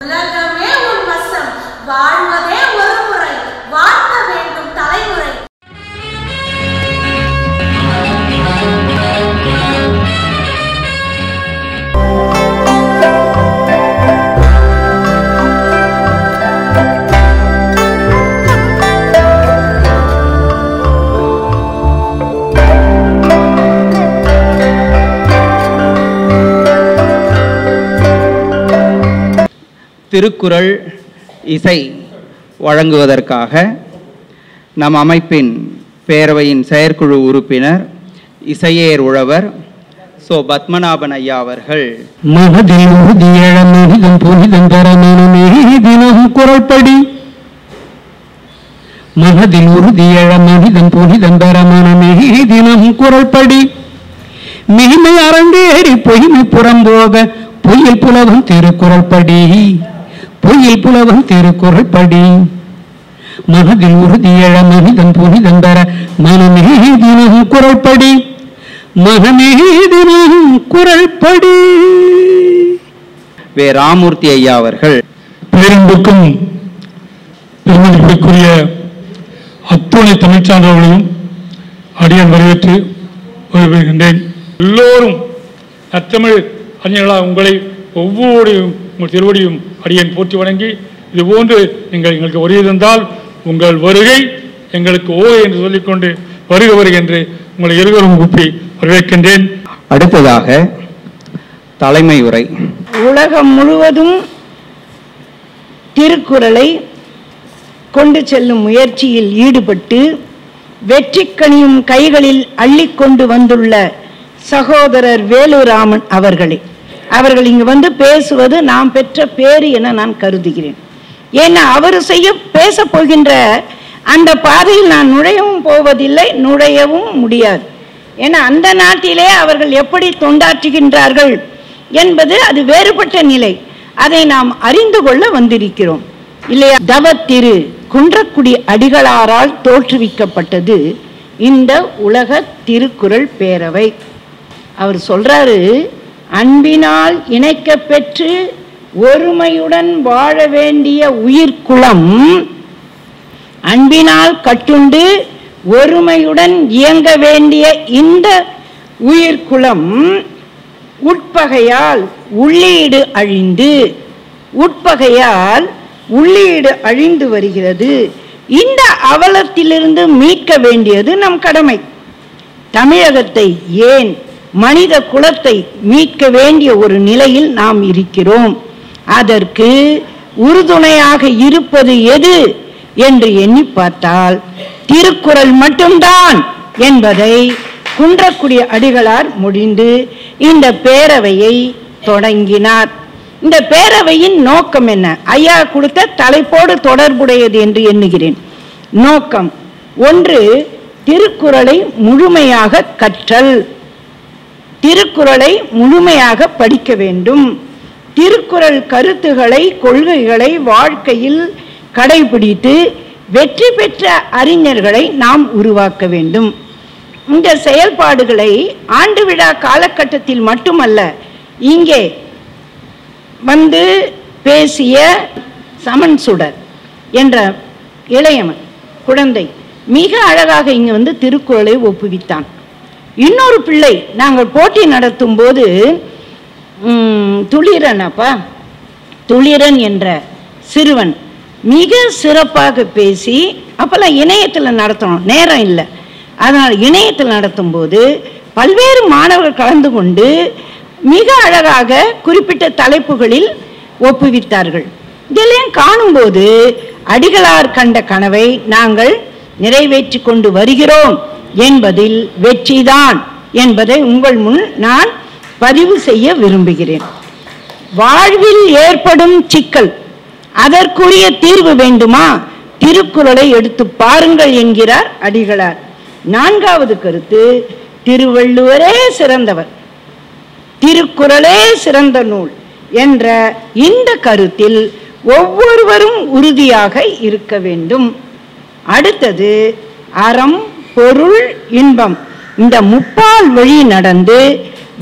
உலகமே உன் வசம், வாழ்வதே ஒரு முறை, வாழ்த்த வேண்டும் தலைமுறை. திருக்குறள் இசை வழங்குவதற்காக நம் அமைப்பின் பேரவையின் செயற்குழு உறுப்பினர் இசையேர் உழவர் சோ பத்மநாபன் ஐயா அவர்கள் மனதில் உறுதியழம் புனிதம் தரமேதினம் குரல்படி மனதில் உறுதியழம் மனிதம் புனிதம் தரமேதினம் குரல்படி மிகுமை அரங்கேறி பொய்மை புறம்போக பொய்யில் புலவன் திருக்குறள் படி பொய்யில் புலவன் திருக்குறள் படி மனதில் உறுதியழ மனிதன் புனிதம் தர மனமே தினம் குறள் படி மனமே தினம் குறள் படி. வே ராமூர்த்தி ஐயா அவர்கள் பேரன்புக்கும் பெருமதிப்பிற்குரிய அத்துணை தமிழ்ச்சான்றவர்களையும் அடியான் வரவேற்று வருகின்றேன். எல்லோரும் நற்றமிழ் அறிஞர்களாக உங்களை ஒவ்வொருவரையும் உங்கள் திருவடியும் அடியேன் போற்றி வணங்கி, இதுபோன்று நீங்கள் எங்களுக்கு வருகை தந்தால் உங்கள் வருகை எங்களுக்கு ஓகே என்று சொல்லிக்கொண்டு வருக வருக என்று உங்களை இருவரும் கூப்பி வரவேற்கின்றேன். அடுத்ததாக தலைமை உரை. உலகம் முழுவதும் திருக்குறளை கொண்டு செல்லும் முயற்சியில் ஈடுபட்டு வெற்றிக்கனியும் கைகளில் அள்ளிக்கொண்டு வந்துள்ள சகோதரர் வேலுராமன் அவர்கள் இங்கு வந்து பேசுவது நாம் பெற்ற பேறு என நான் கருதுகிறேன். ஏன்னா அவர் பேச போகின்ற அந்த பாதையில் நான் நுழையவும் போவதில்லை, நுழையவும் முடியாது. ஏன்னா அந்த நாட்டிலே அவர்கள் எப்படி தொண்டாற்றுகின்றார்கள் என்பது அது வேறுபட்ட நிலை. அதை நாம் அறிந்து கொள்ள வந்திருக்கிறோம் இல்லையா? தவத்திரு குன்றக்குடி அடிகளாரால் தோற்றுவிக்கப்பட்டது இந்த உலக திருக்குறள் பேரவை. அவர் சொல்றாரு, அன்பினால் இணைக்க பெற்று ஒருமையுடன் வாழ வேண்டிய உயிர்குலம் அன்பினால் கட்டுண்டு ஒருமையுடன் இயங்க வேண்டிய இந்த உயிர்குலம் உட்பகையால் உள்ளீடு அழிந்து வருகிறது. இந்த அவலத்திலிருந்து மீட்க வேண்டியது நம் கடமை. தமிழகத்தை ஏன் மனித குலத்தை மீட்க வேண்டிய ஒரு நிலையில் நாம் இருக்கிறோம். அதற்கு உறுதுணையாக இருப்பது எது என்று எண்ணி பார்த்தால் திருக்குறள் மட்டும்தான் என்பதை குன்றக்குடி அடிகளார் முடிந்து இந்த பேரவையை தொடங்கினார். இந்த பேரவையின் நோக்கம் என்ன? ஐயா கொடுத்த தலைப்போடு தொடர்புடையது என்று எண்ணுகிறேன். நோக்கம் ஒன்று, திருக்குறளை முழுமையாக கற்றல், திருக்குறளை முழுமையாக படிக்க வேண்டும், திருக்குறள் கருத்துக்களை கொள்கைகளை வாழ்க்கையில் கடைபிடித்து வெற்றி பெற்ற அறிஞர்களை நாம் உருவாக்க வேண்டும். இந்த செயல்பாடுகளை ஆண்டு விழா காலகட்டத்தில் மட்டுமல்ல, இங்கே வந்து பேசிய சமன் சுடர் என்ற இளையவன் குழந்தை மிக அழகாக இங்கு வந்து திருக்குறளை ஒப்புவித்தான். இன்னொரு பிள்ளை நாங்கள் போட்டி நடத்தும் போது துளிரன் என்ற சிறுவன் மிக சிறப்பாக பேசி, அப்பெல்லாம் இணையத்தில் நடத்தணும், நேரம் இல்லை, அதனால் இணையத்தில் நடத்தும் போது பல்வேறு மாணவர்கள் கலந்து கொண்டு மிக அழகாக குறிப்பிட்ட தலைப்புகளில் ஒப்புவித்தார்கள். இதெல்லாம் காணும்போது அடிகளார் கண்ட கனவை நாங்கள் நிறைவேற்றி கொண்டு வருகிறோம் என்பதில் வெற்றிதான் என்பதை உங்கள் முன் நான் பதிவு செய்ய விரும்புகிறேன். வாழ்வில் ஏற்படும் சிக்கல், அதற்குரிய தீர்வு வேண்டுமா? திருக்குறளை எடுத்து பாருங்கள் என்கிறார் அடிகளார். நான்காவது கருத்து, திருவள்ளுவரே சிறந்தவர், திருக்குறளே சிறந்த நூல் என்ற இந்த கருத்தில் ஒவ்வொருவரும் உறுதியாக இருக்க வேண்டும். அடுத்தது, அறம் பொருள் இன்பம், இந்த முப்பால் வழி நடந்து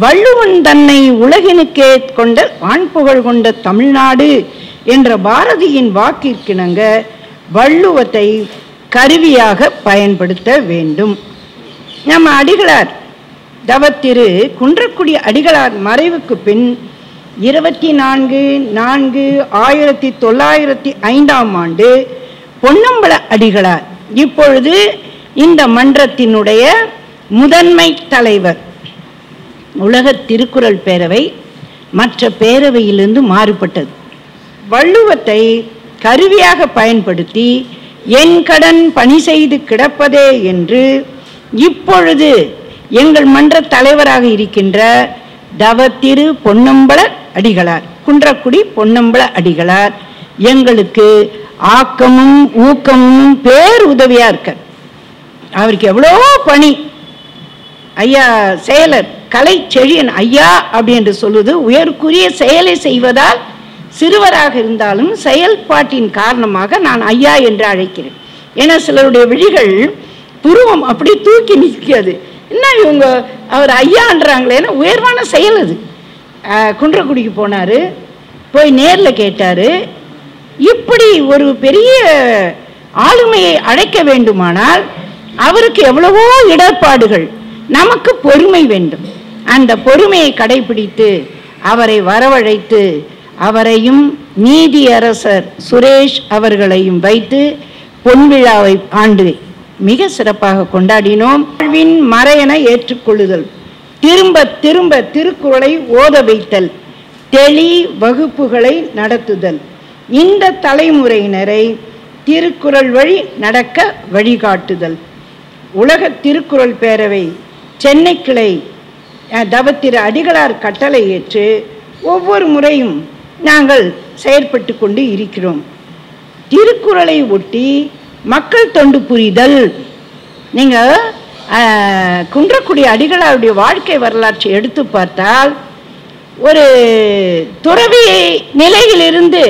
வள்ளுவன் தன்னை உலகினுக்கே கொண்ட வான்புகழ் கொண்ட தமிழ்நாடு என்ற பாரதியின் வாக்கிற்கிணங்க வள்ளுவத்தை கருவியாக பயன்படுத்த வேண்டும். நம்ம அடிகளார் தவத்திரு குன்றக்குடி அடிகளார் மறைவுக்கு பின் 24/4/1905 பொன்னம்பல அடிகளார் இப்பொழுது இந்த மன்றத்தினுடைய முதன்மை தலைவர். உலக திருக்குறள் பேரவை மற்ற பேரவையிலிருந்து மாறுபட்டது. வள்ளுவத்தை கருவியாக பயன்படுத்தி என் கடன் பணி செய்து கிடப்பதே என்று இப்பொழுது எங்கள் மன்ற தலைவராக இருக்கின்ற தவத்திரு பொன்னம்பல அடிகளார், குன்றக்குடி பொன்னம்பல அடிகளார் எங்களுக்கு ஆக்கமும் ஊக்கமும் பேர் உதவியா இருக்க. அவருக்கு எவ்வளோ பணி. ஐயா செயலர் கலை செழியன் ஐயா அப்படி என்று சொல்லுவது உயர்குரிய செயலை செய்வதால் சிறுவராக இருந்தாலும் செயல்பாட்டின் காரணமாக நான் ஐயா என்று அழைக்கிறேன். ஏன்னா சிலருடைய விழிகள் புருவம் அப்படி தூக்கி நிற்கிறது. என்ன இவங்க அவர் ஐயான்றாங்களேன்னா உயர்வான செயல் அது. குன்றக்குடிக்கு போனார், போய் நேரில் கேட்டார். இப்படி ஒரு பெரிய ஆளுமையை அழைக்க வேண்டுமானால் அவருக்கு எவ்வளவோ இடர்பாடுகள், நமக்கு பொறுமை வேண்டும். அந்த பொறுமையை கடைபிடித்து அவரை வரவழைத்து அவரையும் நீதியரசர் சுரேஷ் அவர்களையும் வைத்து பொன்விழாவை ஆண்டு மிக சிறப்பாக கொண்டாடினோம். வாழ்வின் மறையென ஏற்றுக்கொள்ளுதல், திரும்ப திரும்ப திருக்குறளை ஓத வைத்தல், தெளி வகுப்புகளை நடத்துதல், இந்த தலைமுறையினரை திருக்குறள் வழி நடக்க வழிகாட்டுதல். உலக திருக்குறள் பேரவை சென்னை கிளை தவத்திரு அடிகளார் கட்டளை ஏற்று ஒவ்வொரு முறையும் நாங்கள் செயற்பட்டு கொண்டு இருக்கிறோம். திருக்குறளை ஒட்டி மக்கள் தொண்டு புரிதல். நீங்கள் குன்றக்குடி அடிகளாருடைய வாழ்க்கை வரலாற்றை எடுத்து பார்த்தால் ஒரு துறவி நிலையிலிருந்து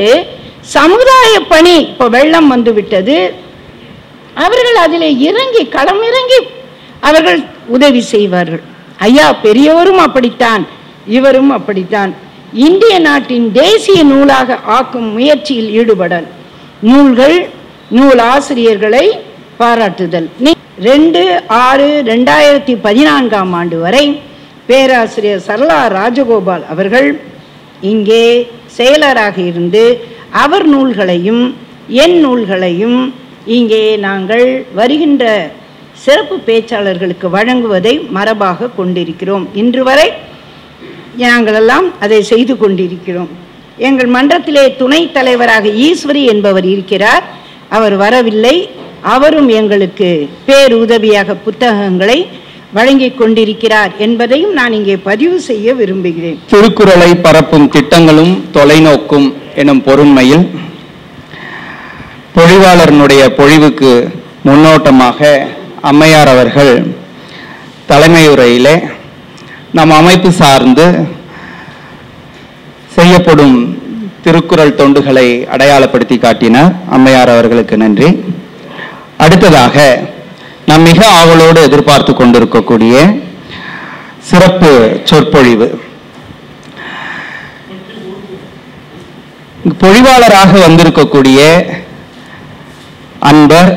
சமுதாய பணி, இப்போ வெள்ளம் வந்து விட்டது, அவர்கள் அதில் இறங்கி களமிறங்கி அவர்கள் உதவி செய்வார்கள். ஐயா பெரியவரும் அப்படித்தான், இவரும் அப்படித்தான். இந்திய நாட்டின் தேசிய நூலாக ஆக்கும் முயற்சியில் ஈடுபடல், நூல்கள் நூல் ஆசிரியர்களை பாராட்டுதல். 2/6/2014 வரை பேராசிரியர் சரளா ராஜகோபால் அவர்கள் இங்கே செயலராக இருந்து அவர் நூல்களையும் என் நூல்களையும் இங்கே நாங்கள் வருகின்ற சிறப்பு பேச்சாளர்களுக்கு வழங்குவதை மரபாக கொண்டிருக்கிறோம். இன்று வரை நாங்களெல்லாம் அதை செய்து கொண்டிருக்கிறோம். எங்கள் மன்றத்திலே துணைத் தலைவராக ஈஸ்வரி என்பவர் இருக்கிறார். அவர் வரவில்லை. அவரும் எங்களுக்கு பேருதவியாக புத்தகங்களை வழங்கி கொண்டிருக்கிறார் என்பதையும் நான் இங்கே பதிவு செய்ய விரும்புகிறேன். திருக்குறளை பரப்பும் திட்டங்களும் தொலைநோக்கும் எனும் பொருண்மையில் பொழிவாளர்னுடைய பொழிவுக்கு முன்னோட்டமாக அம்மையார் அவர்கள் தலைமையுரையிலே நம் அமைப்பு சார்ந்து செய்யப்படும் திருக்குறள் தொண்டுகளை அடையாளப்படுத்தி காட்டினார். அம்மையார் அவர்களுக்கு நன்றி. அடுத்ததாக நாம் மிக ஆவலோடு எதிர்பார்த்து கொண்டிருக்கக்கூடிய சிறப்பு சொற்பொழிவு. பொழிவாளராக வந்திருக்கக்கூடிய அன்பர்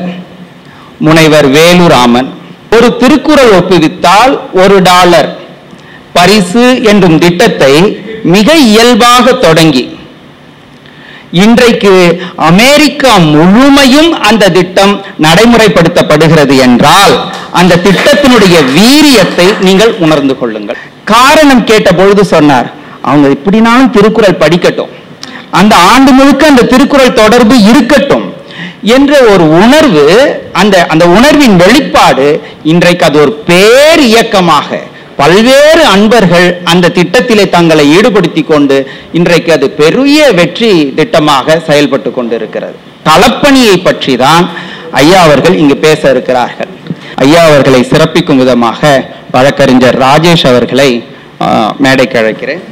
முனைவர் வேலுராமன், ஒரு திருக்குறள் ஒப்புவித்தால் $1 பரிசு என்றும் திட்டத்தை மிக இயல்பாக தொடங்கி இன்றைக்கு அமெரிக்கா முழுமையும் அந்த திட்டம் நடைமுறைப்படுத்தப்படுகிறது என்றால் அந்த திட்டத்தினுடைய வீரியத்தை நீங்கள் உணர்ந்து கொள்ளுங்கள். காரணம் கேட்ட பொழுது சொன்னார், அவங்க இப்படினாலும் திருக்குறள் படிக்கட்டும், அந்த ஆண்டு முழுக்க அந்த திருக்குறள் தொடர்பு இருக்கட்டும் என்ற ஒரு உணர்வு, அந்த உணர்வின் வெளிப்பாடு இன்றைக்கு அது ஒரு பேர் இயக்கமாக பல்வேறு அன்பர்கள் அந்த திட்டத்திலே தங்களை ஈடுபடுத்தி கொண்டு இன்றைக்கு அது பெரிய வெற்றி திட்டமாக செயல்பட்டு கொண்டிருக்கிறது. களப்பணியை பற்றி தான் ஐயா அவர்கள் இங்கு பேச இருக்கிறார்கள். ஐயா அவர்களை சிறப்பிக்கும் விதமாக வழக்கறிஞர் ராஜேஷ் அவர்களை மேடைக்கு அழைக்கிறேன்.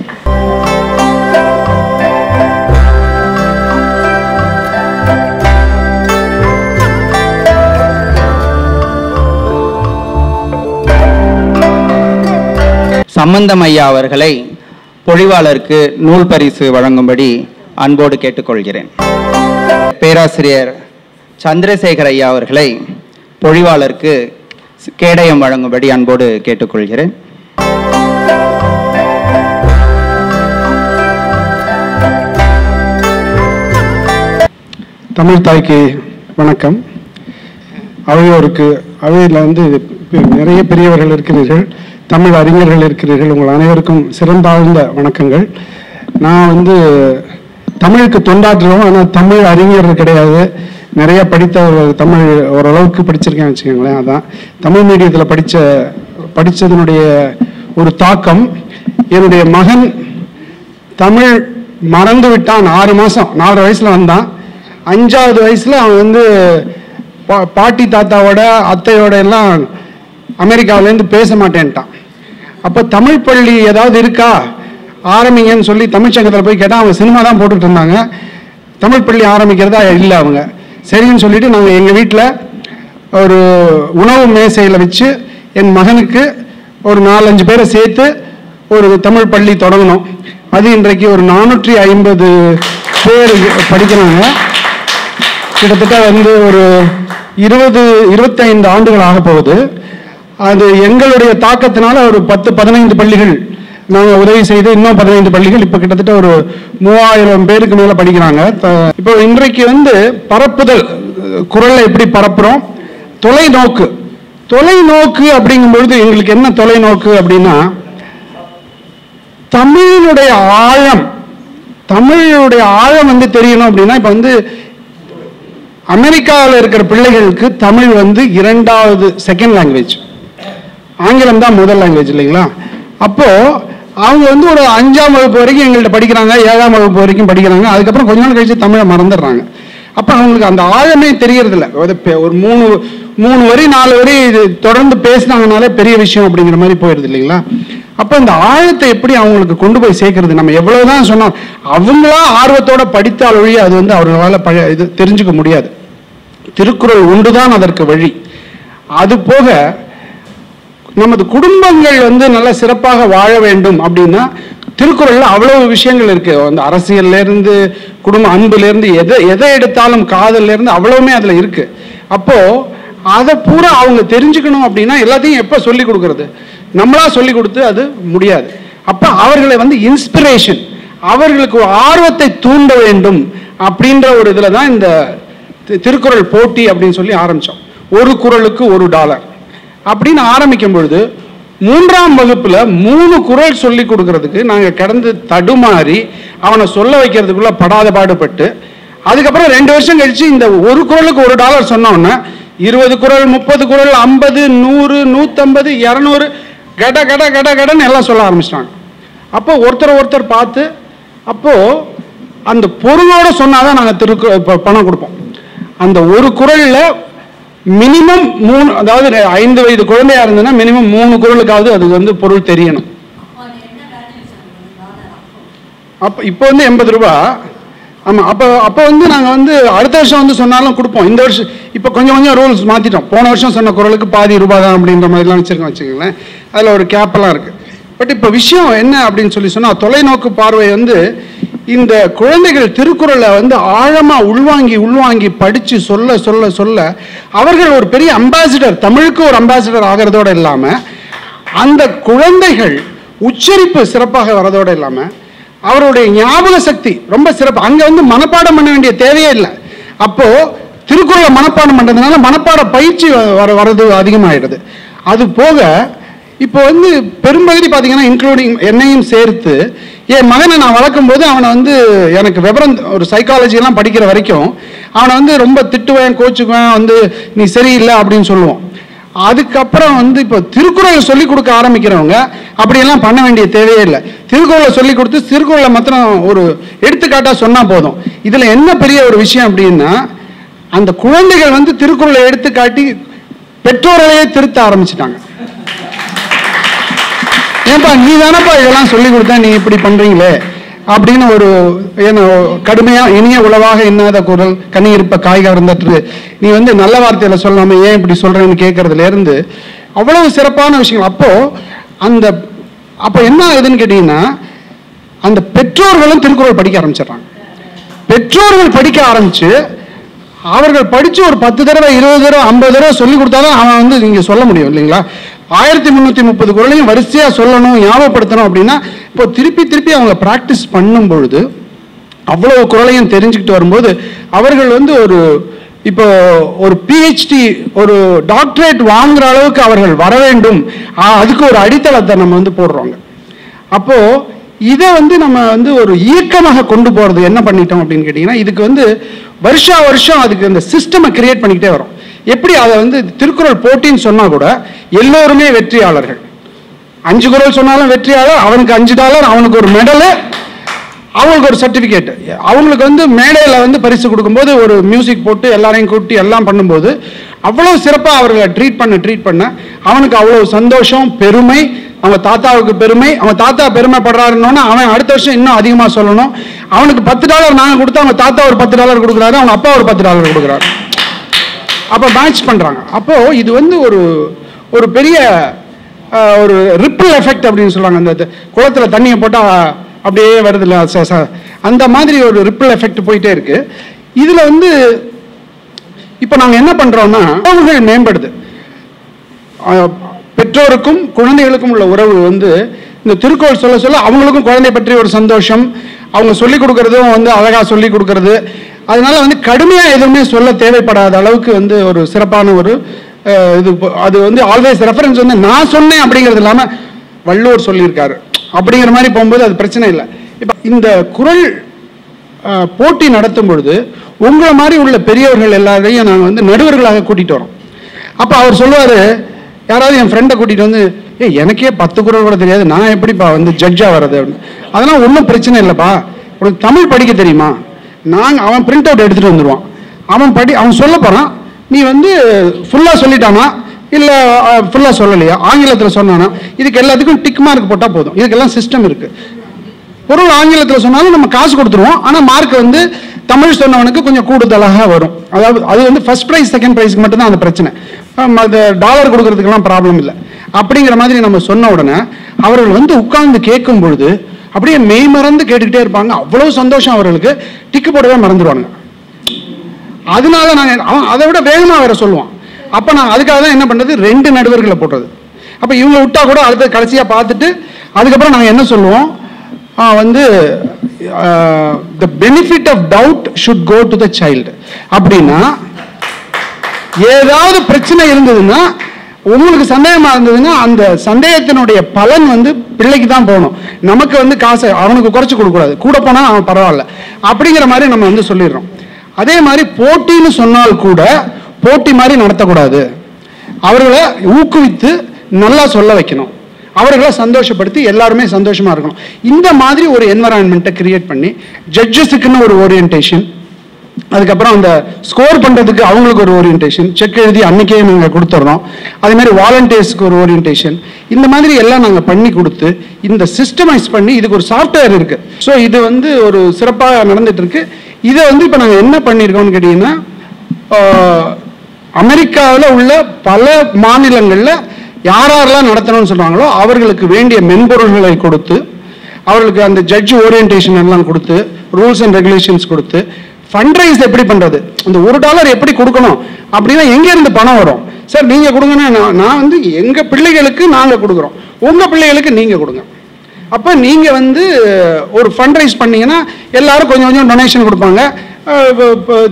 சம்பந்தம் ஐயா அவர்களை பொழிவாளருக்கு நூல் பரிசு வழங்கும்படி அன்போடு கேட்டுக்கொள்கிறேன். பேராசிரியர் சந்திரசேகர் ஐயா அவர்களை பொழிவாளருக்கு கேடயம் வழங்கும்படி அன்போடு கேட்டுக்கொள்கிறேன். தமிழ் தாய்க்கு வணக்கம். அவையோருக்கு அவையில் நிறைய பெரியவர்கள் இருக்கிறீர்கள், தமிழ் அறிஞர்கள் இருக்கிறீர்கள். உங்கள் அனைவருக்கும் சிறந்தாழ்ந்த வணக்கங்கள். நான் தமிழுக்கு தொண்டாற்றுவோம், ஆனால் தமிழ் அறிஞர்கள் கிடையாது. நிறைய படித்தவர்கள், தமிழ் ஓரளவுக்கு படிச்சிருக்கேன் வச்சுக்கோங்களேன். அதான் தமிழ் மீடியத்தில் படித்ததனுடைய ஒரு தாக்கம். என்னுடைய மகன் தமிழ் மறந்து விட்டான். 6 மாதம் 4 வயசில் வந்தான். 5வது வயசில் அவன் பாட்டி தாத்தாவோட அத்தையோட எல்லாம் அமெரிக்காவிலேருந்து பேச மாட்டேன்ட்டான். அப்போ தமிழ் பள்ளி ஏதாவது இருக்கா ஆரம்பிங்கன்னு சொல்லி தமிழ்ச்சங்கத்தில் போய் கேட்டால் அவங்க சினிமா தான் போட்டுட்டு இருந்தாங்க. தமிழ் பள்ளி ஆரம்பிக்கிறதா இல்லை. அவங்க சரின்னு சொல்லிட்டு நாங்கள் எங்கள் வீட்டில் ஒரு உணவு மேசையில் வச்சு என் மகனுக்கு ஒரு 4-5 பேரை சேர்த்து ஒரு தமிழ் பள்ளி தொடங்கணும். அது இன்றைக்கு ஒரு 450 பேர் படிக்கிறாங்க. கிட்டத்தட்ட ஒரு 20-25 ஆண்டுகள் ஆக போகுது. அது எங்களுடைய தாக்கத்தினால ஒரு 10-15 பள்ளிகள் நாங்கள் உதவி செய்து இன்னும் 15 பள்ளிகள் இப்போ கிட்டத்தட்ட ஒரு 3000 பேருக்கு மேலே படிக்கிறாங்க. இப்போ இன்றைக்கு பரப்புதல் குரலை எப்படி பரப்புகிறோம், தொலைநோக்கு அப்படிங்கும்பொழுது எங்களுக்கு என்ன தொலைநோக்கு அப்படின்னா, தமிழுடைய ஆழம் தெரியணும் அப்படின்னா, இப்போ அமெரிக்காவில் இருக்கிற பிள்ளைகளுக்கு தமிழ் 2வது செகண்ட் லாங்குவேஜ், ஆங்கிலம் தான் முதல் லாங்குவேஜ் இல்லைங்களா? அப்போ அவங்க ஒரு 5ஆம் வகுப்பு வரைக்கும் எங்கள்கிட்ட படிக்கிறாங்க, 7ஆம் வகுப்பு வரைக்கும் படிக்கிறாங்க. அதுக்கப்புறம் கொஞ்ச நாள் கழிச்சு தமிழை மறந்துடுறாங்க. அப்போ அவங்களுக்கு அந்த ஆழமே தெரியறதில்ல. ஒரு 3 வரி 4 வரி தொடர்ந்து பேசினாங்கனாலே பெரிய விஷயம் அப்படிங்கிற மாதிரி போயிடுது இல்லைங்களா? அப்போ இந்த ஆழத்தை எப்படி அவங்களுக்கு கொண்டு போய் சேர்க்கறது? நம்ம எவ்வளவுதான் சொன்னோம், அவங்களா ஆர்வத்தோட படித்தால் ஒழிய அது அவர்களால் இது தெரிஞ்சுக்க முடியாது. திருக்குறள் ஒன்றுதான் அதற்கு வழி. அது போக நமது குடும்பங்கள் நல்ல சிறப்பாக வாழ வேண்டும் அப்படின்னா திருக்குறள்ல அவ்வளவு விஷயங்கள் இருக்கு. அரசியல்ல இருந்து குடும்ப அன்புல இருந்து எதை எடுத்தாலும் காதல்ல இருந்து அவ்வளவுமே அதுல இருக்கு. அப்போ அதை பூரா அவங்க தெரிஞ்சுக்கணும் அப்படின்னா எல்லாத்தையும் எப்ப சொல்லி கொடுக்கறது? நம்மளா சொல்லி கொடுத்து அது முடியாது. அப்ப அவர்களை இன்ஸ்பிரேஷன், அவர்களுக்கு ஒரு ஆர்வத்தை தூண்ட வேண்டும் அப்படின்ற ஒரு இதுல தான் இந்த திருக்குறள் போட்டி அப்படின்னு சொல்லி ஆரம்பிச்சோம். ஒரு குறளுக்கு $1 அப்படின்னு ஆரம்பிக்கும் பொழுது 3ஆம் வகுப்புல 3 குறள் சொல்லி கொடுக்கறதுக்கு நாங்க கடந்து தடுமாறி அவனை சொல்ல வைக்கிறதுக்குள்ள படாத பாடுபட்டு, அதுக்கப்புறம் 2 வருஷம் கழிச்சு இந்த ஒரு குறளுக்கு $1 சொன்னோன்னா 20 குறள், 30 குறள், 50, 100, 150, 200 கட கட கட கடன்னு எல்லாம் சொல்ல ஆரம்பிச்சிட்டாங்க. அப்போ ஒருத்தர் பார்த்து, அப்போ அந்த பொருளோட சொன்னாதான் நாங்கள் பணம் கொடுப்போம். அந்த ஒரு குறள்ல மினிமம் 3, அதாவது 5 வயது குழந்தையா இருந்ததுன்னா மினிமம் 3 குறளுக்காவது அது பொருள் தெரியணும். அப்போ இப்போ $80. ஆமா. அப்போ நாங்கள் அடுத்த வருஷம் சொன்னாலும் கொடுப்போம். இந்த வருஷம் இப்போ கொஞ்சம் ரூல்ஸ் மாத்திட்டோம். போன வருஷம் சொன்ன குறளுக்கு பாதி ரூபாய் தான் அப்படின்ற மாதிரிலாம் வச்சுக்கோங்களேன். அதில் ஒரு கேப்பெல்லாம் இருக்கு. பட் இப்போ விஷயம் என்ன அப்படின்னு சொன்னா, தொலைநோக்கு பார்வை இந்த குழந்தைகள் திருக்குறளை ஆழமா உள்வாங்கி படிச்சு சொல்ல அவர்கள் ஒரு பெரிய அம்பாசிடர், தமிழுக்கு ஒரு அம்பாசிடர் ஆகிறதோட இல்லாம அந்த குழந்தைகள் உச்சரிப்பு சிறப்பாக வரதோட இல்லாம அவருடைய ஞாபக சக்தி ரொம்ப சிறப்பு. அங்க மனப்பாடம் பண்ண வேண்டிய தேவையே இல்லை. அப்போ திருக்குறளை மனப்பாடம் பண்றதுனால மனப்பாட பயிற்சி வர்றது அதிகமாயிடுது. அது போக இப்போ பெரும்பகுதி பார்த்தீங்கன்னா இன்க்ளூடிங் என்னையும் சேர்த்து என் மகனை நான் வளர்க்கும் போது அவனை எனக்கு விவரம் ஒரு சைக்காலஜியெல்லாம் படிக்கிற வரைக்கும் அவனை ரொம்ப திட்டுவேன், கோச்சுக்குவேன், நீ சரியில்லை அப்படின்னு சொல்லுவோம். அதுக்கப்புறம் இப்போ திருக்குறளை சொல்லிக் கொடுக்க ஆரம்பிக்கிறவங்க அப்படியெல்லாம் பண்ண வேண்டிய தேவையே இல்லை. திருக்குறளை சொல்லிக் கொடுத்து திருக்குறளை மாத்திரம் ஒரு எடுத்துக்காட்டா சொன்னா போதும். இதுல என்ன பெரிய ஒரு விஷயம் அப்படின்னா, அந்த குழந்தைகள் திருக்குறளை எடுத்துக்காட்டி பெற்றோர்களையே திருத்த ஆரம்பிச்சுட்டாங்க. ஏன்பா நீ தானப்பா இதெல்லாம் சொல்லி கொடுத்தா நீ இப்படி பண்றீங்களே அப்படின்னு ஒரு கடுமையா இனிய உளவாக இன்னாத குரல் கனி இருப்ப காய்க இருந்துட்டு நீ நல்ல வார்த்தையில சொல்லாம ஏன் இப்படி சொல்றேன்னு கேட்கறதுல இருந்து அவ்வளவு சிறப்பான விஷயங்கள். அப்போ அந்த அப்போ என்ன ஆகுதுன்னு கேட்டீங்கன்னா, அந்த பெற்றோர்களும் திருக்குறள் படிக்க ஆரம்பிச்சிடறாங்க. பெற்றோர்கள் படிக்க ஆரம்பிச்சு அவர்கள் படிச்சு ஒரு 10 தடவை 20 தடவை 50 தடவை சொல்லி கொடுத்தாலும் அவன் வந்து நீங்க சொல்ல முடியும் இல்லைங்களா? 1330 குறளையும் வரிசையா சொல்லணும், ஞாபகப்படுத்தணும் அப்படின்னா இப்போ திருப்பி திருப்பி அவங்க பிராக்டிஸ் பண்ணும் பொழுது அவ்வளவு குறளையும் தெரிஞ்சுக்கிட்டு வரும்போது அவர்கள் வந்து இப்போ ஒரு பிஹெச்டி ஒரு டாக்டரேட் வாங்குற அளவுக்கு அவர்கள் வர வேண்டும். அதுக்கு ஒரு அடித்தளத்தை நம்ம வந்து போடுறோங்க. அப்போ இதை வந்து நம்ம வந்து ஒரு இயக்கமாக கொண்டு போறது என்ன பண்ணிட்டோம் அப்படின்னு கேட்டீங்கன்னா, இதுக்கு வந்து வருஷம் அதுக்கு இந்த சிஸ்டமை கிரியேட் பண்ணிக்கிட்டே வரும். எப்படி அதை வந்து திருக்குறள் போட்டின்னு சொன்னா கூட எல்லோருமே வெற்றியாளர்கள். 5 குறள் சொன்னாலும் வெற்றியாளர், அவனுக்கு $5, அவனுக்கு ஒரு மெடலு, அவங்களுக்கு ஒரு சர்டிபிகேட். அவங்களுக்கு வந்து மேடையில் வந்து பரிசு கொடுக்கும்போது ஒரு மியூசிக் போட்டு எல்லாரையும் கூட்டி எல்லாம் பண்ணும்போது அவ்வளவு சிறப்பாக அவர்களை ட்ரீட் பண்ண அவனுக்கு அவ்வளவு சந்தோஷம், பெருமை. அவங்க தாத்தாவுக்கு பெருமை, அவன் தாத்தா பெருமைப்படுறாருன்னு அவன் அடுத்த வருஷம் இன்னும் அதிகமாக சொல்லணும். அவனுக்கு $10 நாங்கள் கொடுத்தா அவங்க தாத்தா ஒரு $10 கொடுக்குறாரு, அவங்க அப்பா ஒரு $10 கொடுக்குறாரு. அப்போ மேட்ச் பண்ணுறாங்க. அப்போ இது வந்து ஒரு பெரிய ஒரு ரிப்பிள் எஃபெக்ட் அப்படின்னு சொல்லுவாங்க. அந்த குளத்தில் தண்ணியை போட்டால் அப்படியே வருது இல்லை, அந்த மாதிரி ஒரு ரிப்பிள் எஃபெக்ட் போயிட்டே இருக்கு. இதுல வந்து இப்போ நாங்கள் என்ன பண்றோம்னா, உறவுகள் மேம்படுது. பெற்றோருக்கும் குழந்தைகளுக்கும் உள்ள உறவு வந்து இந்த திருக்குறள் சொல்ல சொல்ல அவங்களுக்கும் குழந்தை பற்றி ஒரு சந்தோஷம், அவங்க சொல்லிக் கொடுக்கறதும் வந்து அழகா சொல்லிக் கொடுக்கறது. அதனால வந்து கடுமையா எதுவுமே சொல்ல தேவைப்படாத அளவுக்கு வந்து ஒரு சிறப்பான ஒரு இது. அது வந்து ஆல்வேஸ் ரெஃபரன்ஸ் வந்து நான் சொன்னேன் அப்படிங்கிறது இல்லாம வள்ளுவர் சொல்லியிருக்காரு அப்படிங்கிற மாதிரி போகும்போது அது பிரச்சனை இல்லை. இப்போ இந்த குறள் போட்டி நடத்தும் பொழுது உங்களை மாதிரி உள்ள பெரியவர்கள் எல்லாரையும் நாங்கள் வந்து நடுவர்களாக கூட்டிட்டு வரோம். அப்போ அவர் சொல்லுவார், யாராவது என் ஃப்ரெண்டை கூட்டிகிட்டு வந்து, எனக்கே 10 குறள் கூட தெரியாது, நான் எப்படிப்பா வந்து ஜட்ஜாக வர்றது அப்படின்னு. அதெல்லாம் ஒன்றும் பிரச்சனை இல்லைப்பா, உனக்கு தமிழ் படிக்க தெரியுமா? அவன் பிரிண்ட் அவுட் எடுத்துகிட்டு வந்துடுவான், அவன் சொல்ல போகிறான், நீ வந்து ஃபுல்லாக சொல்லிட்டானா இல்லை ஃபுல்லாக சொல்லலையா, ஆங்கிலத்தில் சொன்னானா, இதுக்கு எல்லாத்துக்கும் டிக் மார்க் போட்டால் போதும். இதுக்கெல்லாம் சிஸ்டம் இருக்குது. பொருள் ஆங்கிலத்தில் சொன்னாலும் நம்ம காசு கொடுத்துருவோம், ஆனால் மார்க் வந்து தமிழ் சொன்னவனுக்கு கொஞ்சம் கூடுதலாக வரும். அதாவது அது வந்து ஃபர்ஸ்ட் ப்ரைஸ் செகண்ட் ப்ரைஸ்க்கு மட்டும்தான் அந்த பிரச்சனை. அது டாலர் கொடுக்கறதுக்கெல்லாம் ப்ராப்ளம் இல்லை. அப்படிங்கிற மாதிரி நம்ம சொன்ன உடனே அவர்கள் வந்து உட்கார்ந்து கேட்கும் பொழுது அப்படியே மெய் மறந்து கேட்டுக்கிட்டே இருப்பாங்க. அவ்வளவு சந்தோஷம் அவர்களுக்கு, டிக்கு போடவே மறந்துடுவாங்க. அதனால நாங்கள் அதை விட வேகமாக வேற சொல்லுவான். அப்போ நான் அதுக்காக தான் என்ன பண்ணுறது, 2 நடுவர்களை போடுறது. அப்போ இவங்க விட்டா கூட அடுத்த கடைசியாக பார்த்துட்டு அதுக்கப்புறம் நாங்கள் என்ன சொல்லுவோம், வந்து the benefit of doubt should go to the child. அப்படின்னா ஏதாவது பிரச்சனை இருந்ததுன்னா, உங்களுக்கு சந்தேகமா இருந்ததுன்னா அந்த சந்தேகத்தினுடைய பலன் வந்து பிள்ளைக்கு தான் போகணும். நமக்கு வந்து காசை அவனுக்கு குறைச்சி கொடுக்கூடாது, கூட போனா அவன் பரவாயில்ல அப்படிங்கிற மாதிரி நம்ம வந்து சொல்லிடுறோம். அதே மாதிரி போட்டின்னு சொன்னால் கூட போட்டி மாதிரி நடத்தக்கூடாது. அவர்களை ஊக்குவித்து நல்லா சொல்ல வைக்கணும், அவர்களை சந்தோஷப்படுத்தி எல்லாருமே சந்தோஷமா இருக்கணும். இந்த மாதிரி ஒரு என்வரான்மெண்ட்டை கிரியேட் பண்ணி ஜட்ஜஸுக்குன்னு ஒரு ஓரியன்டேஷன், அதுக்கப்புறம் அந்த ஸ்கோர் பண்ணுறதுக்கு அவங்களுக்கு ஒரு ஓரியன்டேஷன், செக் எழுதி அன்னைக்கே நாங்கள் கொடுத்துட்றோம். அதே மாதிரி வாலண்டியர்ஸ்க்கு ஒரு ஓரியன்டேஷன், இந்த மாதிரி எல்லாம் நாங்கள் பண்ணி கொடுத்து இந்த சிஸ்டமைஸ் பண்ணி இதுக்கு ஒரு சாஃப்ட்வேர் இருக்குது. ஸோ இது வந்து ஒரு சிறப்பாக நடந்துட்டு இருக்கு. இதை வந்து இப்போ நாங்கள் என்ன பண்ணியிருக்கோம்னு கேட்டிங்கன்னா, அமெரிக்காவில் உள்ள பல மாநிலங்களில் யாரெல்லாம் நடத்தணும்னு சொல்கிறாங்களோ அவர்களுக்கு வேண்டிய மென்பொருள்களை கொடுத்து, அவர்களுக்கு அந்த ஜட்ஜ் ஓரியன்டேஷன் எல்லாம் கொடுத்து, ரூல்ஸ் அண்ட் ரெகுலேஷன்ஸ் கொடுத்து, ஃபண்ட்ரைஸ் எப்படி பண்ணுறது, அந்த $1 எப்படி கொடுக்கணும் அப்படின்னா எங்கேருந்து பணம் வரும் சார் நீங்கள் கொடுங்கன்னா, நான் வந்து எங்கள் பிள்ளைகளுக்கு நாங்கள் கொடுக்குறோம், உங்கள் பிள்ளைகளுக்கு நீங்கள் கொடுங்க. அப்போ நீங்கள் வந்து ஒரு ஃபண்ட்ரைஸ் பண்ணீங்கன்னா எல்லாரும் கொஞ்சம் கொஞ்சம் டொனேஷன் கொடுப்பாங்க.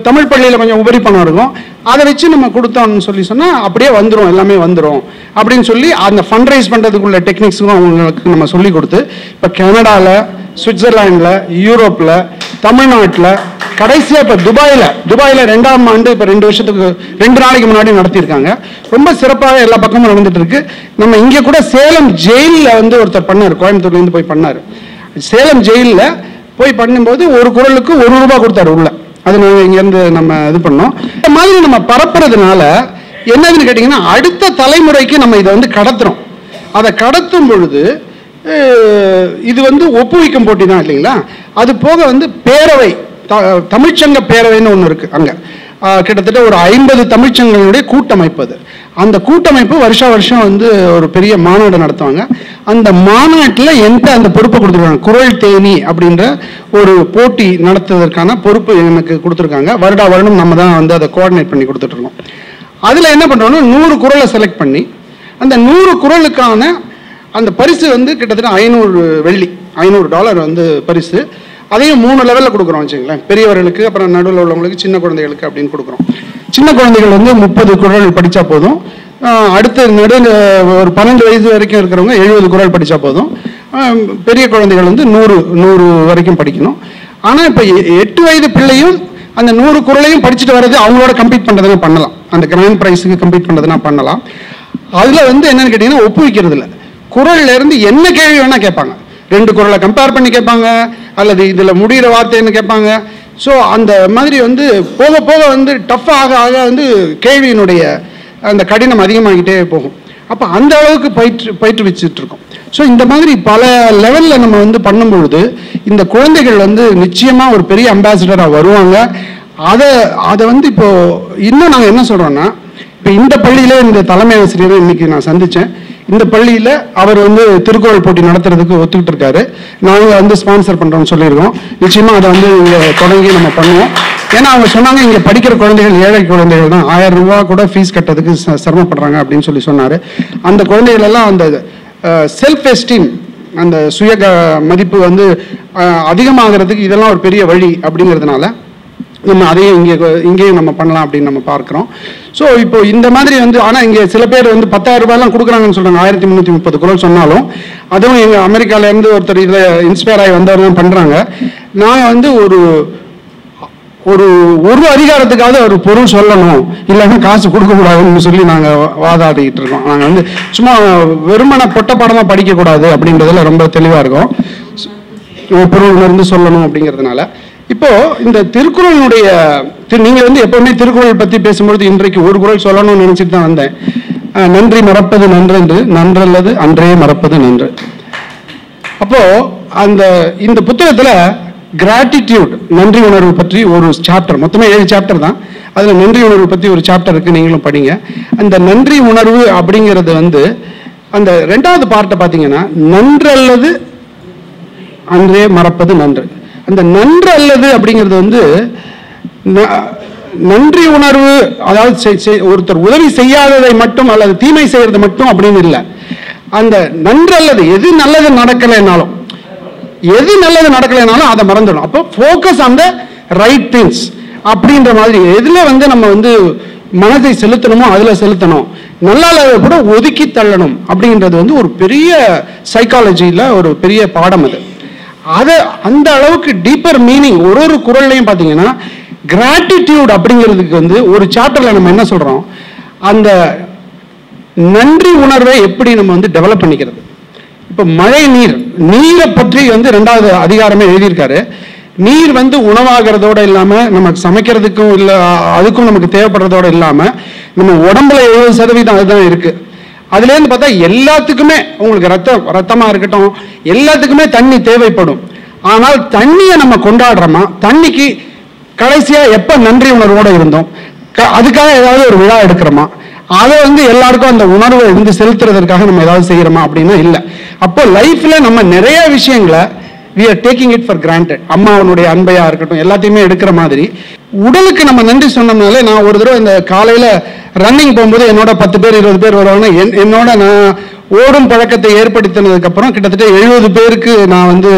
தமிழ் பள்ளியில் கொஞ்சம் உபரி பணம் இருக்கும், அதை வச்சு நம்ம கொடுத்தோம்னு சொன்னால் அப்படியே வந்துடும், எல்லாமே வந்துடும் அப்படின்னு சொல்லி அந்த ஃபண்ட்ரைஸ் பண்ணுறதுக்குள்ள டெக்னிக்ஸும் அவங்களுக்கு நம்ம சொல்லி கொடுத்து, இப்போ கனடாவில், சுவிட்சர்லாண்டில், யூரோப்பில், தமிழ்நாட்டில், கடைசியாக இப்போ துபாயில் 2ஆம் ஆண்டு இப்போ 2 வருஷத்துக்கு 2 நாளைக்கு முன்னாடி நடத்தியிருக்காங்க. ரொம்ப சிறப்பாக எல்லா பக்கமும் நடந்துட்டு இருக்கு. நம்ம இங்கே கூட சேலம் ஜெயிலில் வந்து ஒருத்தர் பண்ணார், கோயம்புத்தூர்லேருந்து போய் பண்ணார். சேலம் ஜெயிலில் போய் பண்ணும்போது ஒரு குறளுக்கு $1 கொடுத்தாரு உள்ள. அது நாங்கள் இங்கேருந்து நம்ம இது பண்ணோம். இந்த மாதிரி நம்ம பரப்புறதுனால என்னதுன்னு கேட்டிங்கன்னா, அடுத்த தலைமுறைக்கு நம்ம இதை வந்து கடத்துறோம். அதை கடத்தும் பொழுது இது வந்து ஒப்புவிக்கும் போட்டி தான் இல்லைங்களா. அது போக வந்து பேரவை, தமிழ்ச்சங்க பேரவைன்னு ஒன்று இருக்குது. அங்கே கிட்டத்தட்ட ஒரு 50 தமிழ்ச்சங்களுடைய கூட்டமைப்பு. அது அந்த கூட்டமைப்பு வருஷம் வந்து ஒரு பெரிய மாநாடு நடத்துவாங்க. அந்த மாநாட்டில் என்கிட்ட அந்த பொறுப்பை கொடுத்துருக்காங்க. குரல் தேனி அப்படின்ற ஒரு போட்டி நடத்துவதற்கான பொறுப்பு எனக்கு கொடுத்துருக்காங்க. வருடம் நம்ம தான் வந்து அதை கோஆர்டினேட் பண்ணி கொடுத்துட்ருக்கோம். அதில் என்ன பண்ணுறோன்னா 100 குரலை செலக்ட் பண்ணி அந்த 100 குரலுக்கான அந்த பரிசு வந்து கிட்டத்தட்ட $500 வந்து பரிசு. அதையும் 3 லெவலில் கொடுக்குறோம் வச்சுங்களேன். பெரியவர்களுக்கு, அப்புறம் நடுவில் உள்ளவங்களுக்கு, சின்ன குழந்தைகளுக்கு அப்படின்னு கொடுக்குறோம். சின்ன குழந்தைகள் வந்து 30 குரல் படித்தா போதும். அடுத்து ஒரு 12 வயசு வரைக்கும் இருக்கிறவங்க 70 குரல் படித்தா போதும். பெரிய குழந்தைகள் வந்து 100 வரைக்கும் படிக்கணும். ஆனால் இப்போ 8 வயது பிள்ளையும் அந்த 100 குரலையும் படிச்சுட்டு வர்றது அவங்களோட கம்பீட் பண்ணுறதுனா பண்ணலாம். அந்த கிராண்ட் ப்ரைஸுக்கு கம்பீட் பண்ணுறதுனா பண்ணலாம். அதில் வந்து என்னென்னு கேட்டிங்கன்னா ஒப்புவிக்கிறது இல்லை. குரல்லேருந்து என்ன கேள்வி வேணால் கேட்பாங்க. 2 குரலை கம்பேர் பண்ணி கேட்பாங்க, அல்லது இதில் முடிகிற வார்த்தைன்னு கேட்பாங்க. ஸோ அந்த மாதிரி வந்து போக போக வந்து டஃப் ஆக ஆக வந்து கேள்வியினுடைய அந்த கடினம் அதிகமாகிட்டே போகும். அப்போ அந்த அளவுக்கு பயிற்றுவிச்சுட்டு இருக்கோம். ஸோ இந்த மாதிரி பல லெவலில் நம்ம வந்து பண்ணும்பொழுது இந்த குழந்தைகள் வந்து நிச்சயமாக ஒரு பெரிய அம்பாசிடராக வருவாங்க. அதை வந்து இப்போது இன்னும் நாங்கள் என்ன சொல்கிறோன்னா, இப்போ இந்த பள்ளியில் இந்த தலைமை ஆசிரியரை இன்னைக்கு நான் சந்தித்தேன். இந்த பள்ளியில் அவர் வந்து திருக்குறள் போட்டி நடத்துறதுக்கு ஒத்துக்கிட்டு இருக்காரு. நாங்கள் வந்து ஸ்பான்சர் பண்ணுறோம்னு சொல்லியிருக்கோம். நிச்சயமாக அதை வந்து இங்கே தொடங்கி நம்ம பண்ணுவோம். ஏன்னா அவங்க சொன்னாங்க, இங்கே படிக்கிற குழந்தைகள் ஏழை குழந்தைகள் தான், $1000 கூட ஃபீஸ் கட்டுறதுக்கு சிரமப்படுறாங்க அப்படின்னு சொன்னார். அந்த குழந்தைகள் எல்லாம் அந்த செல்ஃப் எஸ்டீம், அந்த சுய மதிப்பு வந்து அதிகமாகிறதுக்கு இதெல்லாம் ஒரு பெரிய வழி அப்படிங்கிறதுனால நம்ம அதையும் இங்கேயும் நம்ம பண்ணலாம் அப்படின்னு நம்ம பார்க்குறோம். ஸோ இப்போ இந்த மாதிரி வந்து, ஆனால் இங்கே சில பேர் வந்து $10,000 கொடுக்குறாங்கன்னு சொல்கிறாங்க. 1330 குரல் சொன்னாலும் அதுவும் எங்கள் அமெரிக்காவிலேருந்து ஒருத்தர் இதில் இன்ஸ்பயர் ஆகி வந்தவர் தான் பண்ணுறாங்க. நாங்கள் வந்து ஒரு அதிகாரத்துக்காவது ஒரு பொருள் சொல்லணும், இல்லைன்னா காசு கொடுக்கக்கூடாதுன்னு சொல்லி நாங்கள் வாதாடிக்கிட்டு இருக்கோம். நாங்கள் வந்து சும்மா வெறுமனை பொட்டப்பாடமாக படிக்கக்கூடாது அப்படின்றதுல ரொம்ப தெளிவாக இருக்கோம். பொருள் உணர்ந்து சொல்லணும் அப்படிங்கிறதுனால இப்போ இந்த திருக்குறளுடைய நீங்க வந்து எப்பவுமே திருக்குறள் பத்தி பேசும்பொழுது இன்றைக்கு ஒரு குறள் சொல்லணும்னு நினைச்சிட்டு தான் வந்தேன். நன்றி மறப்பது நன்றென்று, நன்றல்லது அன்றே மறப்பது நன்று. அப்போ இந்த புத்தகத்துல கிராட்டிடியூட், நன்றி உணர்வு பற்றி ஒரு சாப்டர், மொத்தமே 7 சாப்டர் தான். அதுல நன்றி உணர்வு பற்றி ஒரு சாப்டர் இருக்கு, நீங்களும் படிங்க. அந்த நன்றி உணர்வு அப்படிங்கிறது வந்து அந்த 2வது பார்ட்டை பார்த்தீங்கன்னா, நன்றல்லது அன்றே மறப்பது நன்று. அந்த நன்று அல்லது அப்படிங்கிறது வந்து நன்றி உணர்வு, அதாவது ஒருத்தர் உதவி செய்யாததை மட்டும் அல்லது தீமை செய்யறது மட்டும் அப்படின்னு இல்லை. அந்த நன்று அல்லது எது நல்லது நடக்கலைனாலும் அதை மறந்துடும். அப்போ focus on the right things அப்படின்ற மாதிரி எதுல வந்து நம்ம வந்து மனதை செலுத்தணுமோ அதுல செலுத்தணும். நல்லா கூட ஒதுக்கி தள்ளணும் அப்படின்றது வந்து ஒரு பெரிய சைக்காலஜியில ஒரு பெரிய பாடம். அது அந்த அளவுக்கு டீப்பர் மீனிங் ஒரு குறள்லையும் பார்த்தீங்கன்னா, கிராட்டிடியூட் அப்படிங்கிறதுக்கு வந்து ஒரு சாப்டர்ல நம்ம என்ன சொல்றோம், அந்த நன்றி உணர்வை எப்படி நம்ம வந்து டெவலப் பண்ணிக்கிறது. இப்போ மழை நீரை பற்றி வந்து 2வது அதிகாரமே எழுதியிருக்காரு. நீர் வந்து உணவாகிறதோட இல்லாம நமக்கு சமைக்கிறதுக்கும் இல்லை, அதுக்கும் நமக்கு தேவைப்படுறதோட இல்லாம நம்ம உடம்புல 70% அதுதான் இருக்கு. அதுலேருந்து பார்த்தா எல்லாத்துக்குமே உங்களுக்கு ரத்தமா இருக்கட்டும், எல்லாத்துக்குமே தண்ணி தேவைப்படும். ஆனால் தண்ணியை நம்ம கொண்டாடுறோமா, தண்ணிக்கு கடைசியா எப்ப நன்றி உணர்வோட இருந்தோம், அதுக்காக ஏதாவது ஒரு விழா எடுக்கிறோமா, அதை வந்து எல்லாருக்கும் அந்த உணர்வை வந்து செலுத்துறதுக்காக நம்ம ஏதாவது செய்யறோமா அப்படின்னா இல்லை. அப்போ லைஃப்ல நம்ம நிறைய விஷயங்களை we are taking it for granted. அம்மாவனுடைய Anbaiya இருக்கட்டும், எல்லாத்தையுமே எடுக்கிற மாதிரி உடலுக்கு நம்ம நன்றி சொன்னோம்னாலே, நான் ஒரு தடவை இந்த காலையில ரன்னிங் போகும்போது என்னோட 10 பேர் 20 பேர் வருவாங்க. என்னோட நான் ஓடும் பழக்கத்தை ஏற்படுத்தினதுக்கு அப்புறம் கிட்டத்தட்ட 70 பேருக்கு நான் வந்து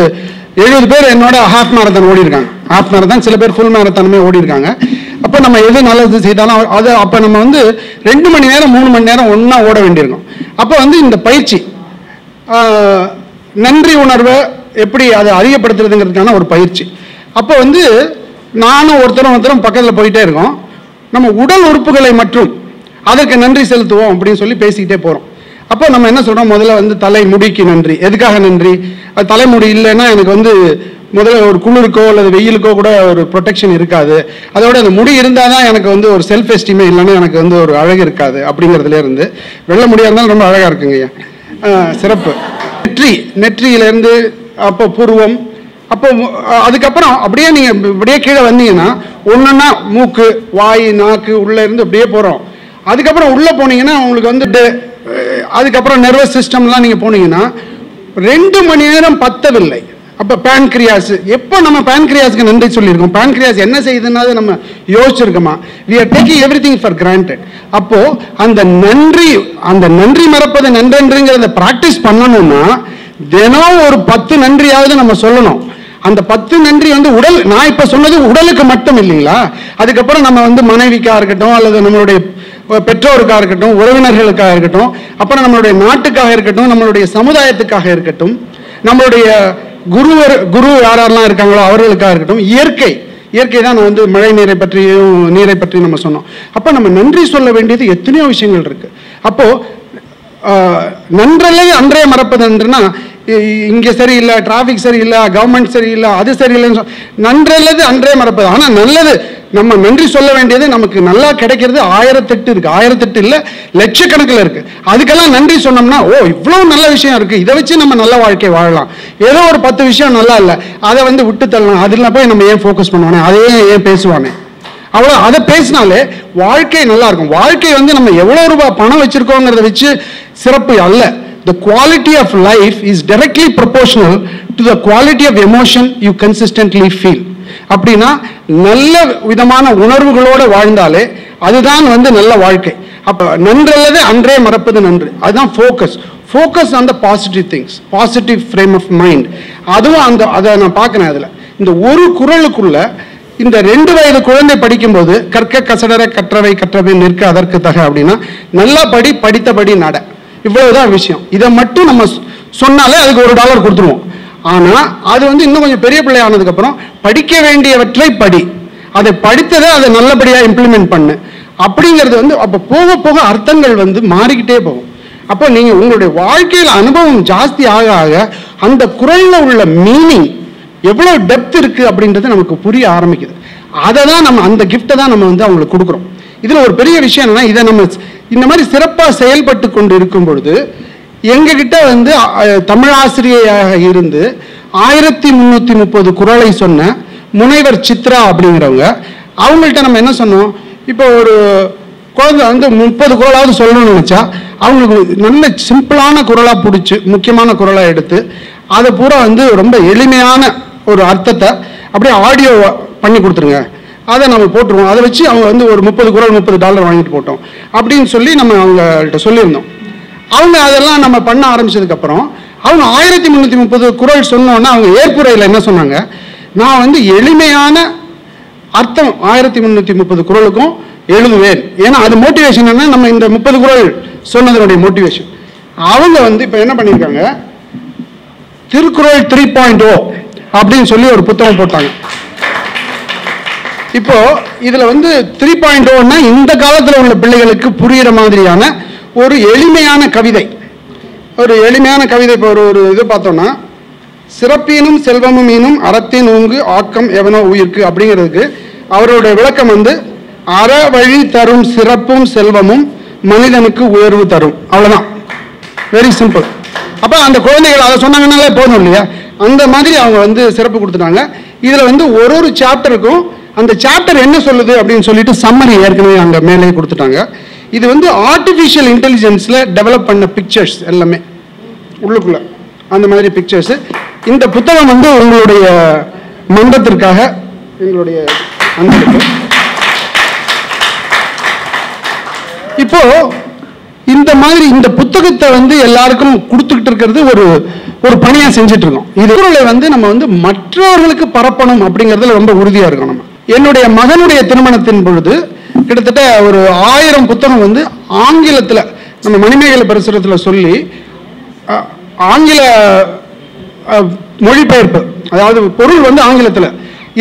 70 பேர் என்னோட ஹாஃப் மேரத்தான் ஓடி இருக்காங்க. ஹாஃப் மேரத்தான், சில பேர் ஃபுல் மேரத்தானுமே ஓடி இருக்காங்க. அப்போ நம்ம எது நல்லது செய்தாலும் அது அப்போ நம்ம வந்து 2 மணி நேரம் 3 மணி நேரம் ஒன்றா ஓட வேண்டியிருக்கும். அப்போ வந்து இந்த பயிற்சி நன்றி உணர்வை எப்படி அதை அதிகப்படுத்துறதுங்கிறதுக்கான ஒரு பயிற்சி. அப்போ வந்து நானும் ஒருத்தரும் பக்கத்தில் போயிட்டே இருக்கோம். நம்ம உடல் உறுப்புகளை மற்றும் அதற்கு நன்றி செலுத்துவோம் அப்படின்னு சொல்லி பேசிக்கிட்டே போகிறோம். அப்போ நம்ம என்ன சொல்கிறோம், முதல்ல வந்து தலைமுடிக்கு நன்றி. எதுக்காக நன்றி? அது தலைமுடி இல்லைன்னா எனக்கு வந்து முதல்ல ஒரு குளிருக்கோ அல்லது வெயிலுக்கோ கூட ஒரு ப்ரொடெக்ஷன் இருக்காது. அதோட அந்த முடி இருந்தால் தான் எனக்கு வந்து ஒரு செல்ஃப் எஸ்டீமே, இல்லைன்னா எனக்கு வந்து ஒரு அழகு இருக்காது அப்படிங்கிறதுலேருந்து. வெள்ளை முடியாக இருந்தாலும் ரொம்ப அழகாக இருக்குங்கய்யா, சிறப்பு. நெற்றியிலேருந்து அப்போ புருவம், அப்போ அதுக்கப்புறம் அப்படியே நீங்கள் இப்படியே கீழே வந்தீங்கன்னா ஒன்றுன்னா மூக்கு, வாய், நாக்கு உள்ளே இருந்து அப்படியே போகிறோம். அதுக்கப்புறம் உள்ளே போனீங்கன்னா உங்களுக்கு வந்து அதுக்கப்புறம் நர்வஸ் சிஸ்டம்லாம் நீங்கள் போனீங்கன்னா 2 மணி நேரம் பத்தவில்லை. அப்போ பேன்கிரியாஸ், எப்போ நம்ம பேன்கிரியாஸ்க்கு நன்றி சொல்லியிருக்கோம்? பேன்கிரியாஸ் என்ன செய்யுதுன்னா நம்ம யோசிச்சிருக்கோமா? we are taking everything for granted. அப்போ அந்த நன்றி மறப்பது நன்றென்றுங்கிறத பிராக்டிஸ் பண்ணணும்னா தினம் ஒரு 10 நன்றியாவது நம்ம சொல்லணும். அந்த 10 நன்றி வந்து நான் இப்ப சொன்னது உடலுக்கு மட்டும் இல்லைங்களா, அதுக்கப்புறம் நம்ம மனைவிக்கா இருக்கட்டும், அல்லது நம்மளுடைய பெற்றோருக்காக இருக்கட்டும், உறவினர்களுக்காக இருக்கட்டும், அப்புறம் நம்மளுடைய நாட்டுக்காக இருக்கட்டும், நம்மளுடைய சமுதாயத்துக்காக இருக்கட்டும், நம்மளுடைய குரு யாரெல்லாம் இருக்காங்களோ அவர்களுக்காக இருக்கட்டும், இயற்கை தான் நான் மழை நீரை பற்றி நம்ம சொன்னோம். அப்போ நம்ம நன்றி சொல்ல வேண்டியது எத்தனையோ விஷயங்கள் இருக்கு. அப்போ நன்றல்லது அன்றே மறப்பது என்றுனா, இங்கே சரியில்லை, டிராஃபிக் சரியில்லை, கவர்மெண்ட் சரியில்லை, அது சரியில்லைன்னு நன்றல்லது அன்றே மறப்பது. ஆனால் நல்லது நம்ம நன்றி சொல்ல வேண்டியது நமக்கு நல்லா கிடைக்கிறது 1008 இருக்கு. 1008 இல்லை, லட்சக்கணக்கில் இருக்கு. அதுக்கெல்லாம் நன்றி சொன்னோம்னா, ஓ இவ்வளோ நல்ல விஷயம் இருக்கு, இதை வச்சு நம்ம நல்ல வாழ்க்கை வாழலாம். ஏதோ ஒரு 10 விஷயம் நல்லா இல்லை, அதை விட்டு தள்ளலாம், அதில் போய் நம்ம ஏன் ஃபோக்கஸ் பண்ணுவானே, அதையே ஏன் பேசுவானே, அவ்வளோ அதை பேசினாலே வாழ்க்கை நல்லா இருக்கும். வாழ்க்கை நம்ம எவ்வளோ ரூபாய் பணம் வச்சிருக்கோங்கிறத வச்சு சிறப்பு அல்ல. The quality of life is directly proportional to the quality of emotion you consistently feel. அப்படின்னா நல்ல விதமான உணர்வுகளோடு வாழ்ந்தாலே அதுதான் நல்ல வாழ்க்கை. அப்போ நன்றல்லது அன்றே மறப்பது நன்று, அதுதான் focus on the positive things, positive frame of mind. அதுவும் அதை நான் பார்க்குறேன். அதில் இந்த ஒரு குறளுக்குள்ள இந்த 2 வயது குழந்தை படிக்கும்போது கற்க கசடர கற்றவை நிற்க அதற்கு தக அப்படின்னா, நல்லா படித்தபடி நட, இவ்வளவுதான் விஷயம். இதை மட்டும் நம்ம சொன்னாலே அதுக்கு $1 கொடுத்துருவோம். ஆனா அது இன்னும் கொஞ்சம் பெரிய பிள்ளை ஆனதுக்கு அப்புறம் படிக்க வேண்டியவற்றை படி, அதை படித்ததை அதை நல்லபடியா இம்ப்ளிமெண்ட் பண்ணு அப்படிங்கிறது அப்ப போக போக அர்த்தங்கள் மாறிக்கிட்டே போகும். அப்போ நீங்க உங்களுடைய வாழ்க்கையில் அனுபவம் ஜாஸ்தி ஆக ஆக அந்த குறள்ல உள்ள மீனிங் எவ்வளவு டெப்த் இருக்கு அப்படின்றது நமக்கு புரிய ஆரம்பிக்குது. அதை தான் நம்ம அந்த கிஃப்டை தான் நம்ம அவங்களுக்கு கொடுக்குறோம். இதுல ஒரு பெரிய விஷயம் என்னன்னா, இதை நம்ம இந்த மாதிரி சிறப்பாக செயல்பட்டு கொண்டு இருக்கும் பொழுது எங்ககிட்ட தமிழாசிரியராக இருந்து 1330 குறளை சொன்ன முனைவர் சித்ரா அப்படிங்கிறவங்க, அவங்கள்ட்ட நம்ம என்ன சொன்னோம், இப்போ ஒரு குழந்தை 30 குறளாவது சொல்லணும்னு நினைச்சா அவங்களுக்கு நல்ல சிம்பிளான குறளா பிடிச்சி முக்கியமான குறளா எடுத்து அதை பூரா ரொம்ப எளிமையான ஒரு அர்த்தத்தை அப்படியே ஆடியோ பண்ணி கொடுத்துருங்க, அதை நம்ம போட்டுருவோம், அதை வச்சு அவங்க ஒரு 30 குறள் $30 வாங்கிட்டு போட்டோம் அப்படின்னு சொல்லி நம்ம அவங்கள்ட்ட சொல்லியிருந்தோம். அவங்க அதெல்லாம் நம்ம பண்ண ஆரம்பிச்சதுக்கப்புறம் அவங்க 1330 குறள் சொன்னோன்னா அவங்க ஏற்புரையில் என்ன சொன்னாங்க, நான் எளிமையான அர்த்தம் 1330 குறளுக்கும் எழுதுவேன். ஏன்னா அது மோட்டிவேஷன் என்ன, நம்ம இந்த 30 குறள் சொன்னதனுடைய மோட்டிவேஷன். அவங்க இப்போ என்ன பண்ணியிருக்காங்க, திருக்குறள் 3.0 அப்படின்னு சொல்லி ஒரு புத்தகம் போட்டாங்க. இப்போ இதுல 3.0ன்னா இந்த காலத்தில் உள்ள பிள்ளைகளுக்கு புரியுற மாதிரியான ஒரு எளிமையான கவிதை. இப்போ ஒரு இது பார்த்தோம்னா, சிறப்பீனும் செல்வமும் ஈனும் அறத்தின் ஊங்கு ஆக்கம் எவனோ உயிர்க்கு அப்படிங்கிறதுக்கு அவருடைய விளக்கம் அற வழி தரும் சிறப்பும் செல்வமும் மனிதனுக்கு உயர்வு தரும், அவ்வளவுதான். Very simple. அப்ப அந்த குழந்தைகள் அதை சொன்னாங்கன்னாலே போதும் இல்லையா, அந்த மாதிரி அவங்க சிறப்பு கொடுத்துட்டாங்க. இதுல ஒரு சாப்டருக்கும் அந்த சாப்டர் என்ன சொல்லுது அப்படின்னு சொல்லிட்டு சம்மரி ஏற்கனவே அங்கே மேலே கொடுத்துட்டாங்க. இது ஆர்டிஃபிஷியல் இன்டெலிஜென்ஸ்ல டெவலப் பண்ண பிக்சர்ஸ் எல்லாமே உள்ளுக்குள்ள அந்த மாதிரி பிக்சர்ஸ். இந்த புத்தகம் உங்களுடைய மன்றத்திற்காக எங்களுடைய அன்பருக்கு. இப்போ இந்த மாதிரி இந்த புத்தகத்தை எல்லாருக்கும் கொடுத்துக்கிட்டு இருக்கிறது ஒரு பணியா செஞ்சுட்டு இருக்கோம். இது குறளை நம்ம மற்றவர்களுக்கு பரப்பணும் அப்படிங்கிறதுல ரொம்ப உறுதியா இருக்கணும். நம்ம என்னுடைய மகனுடைய திருமணத்தின் பொழுது கிட்டத்தட்ட ஒரு 1000 புத்தகம் ஆங்கிலத்தில் நம்ம மணிமேகலை பரிசுரத்தில் சொல்லி ஆங்கில மொழிபெயர்ப்பு, அதாவது பொருள் ஆங்கிலத்தில்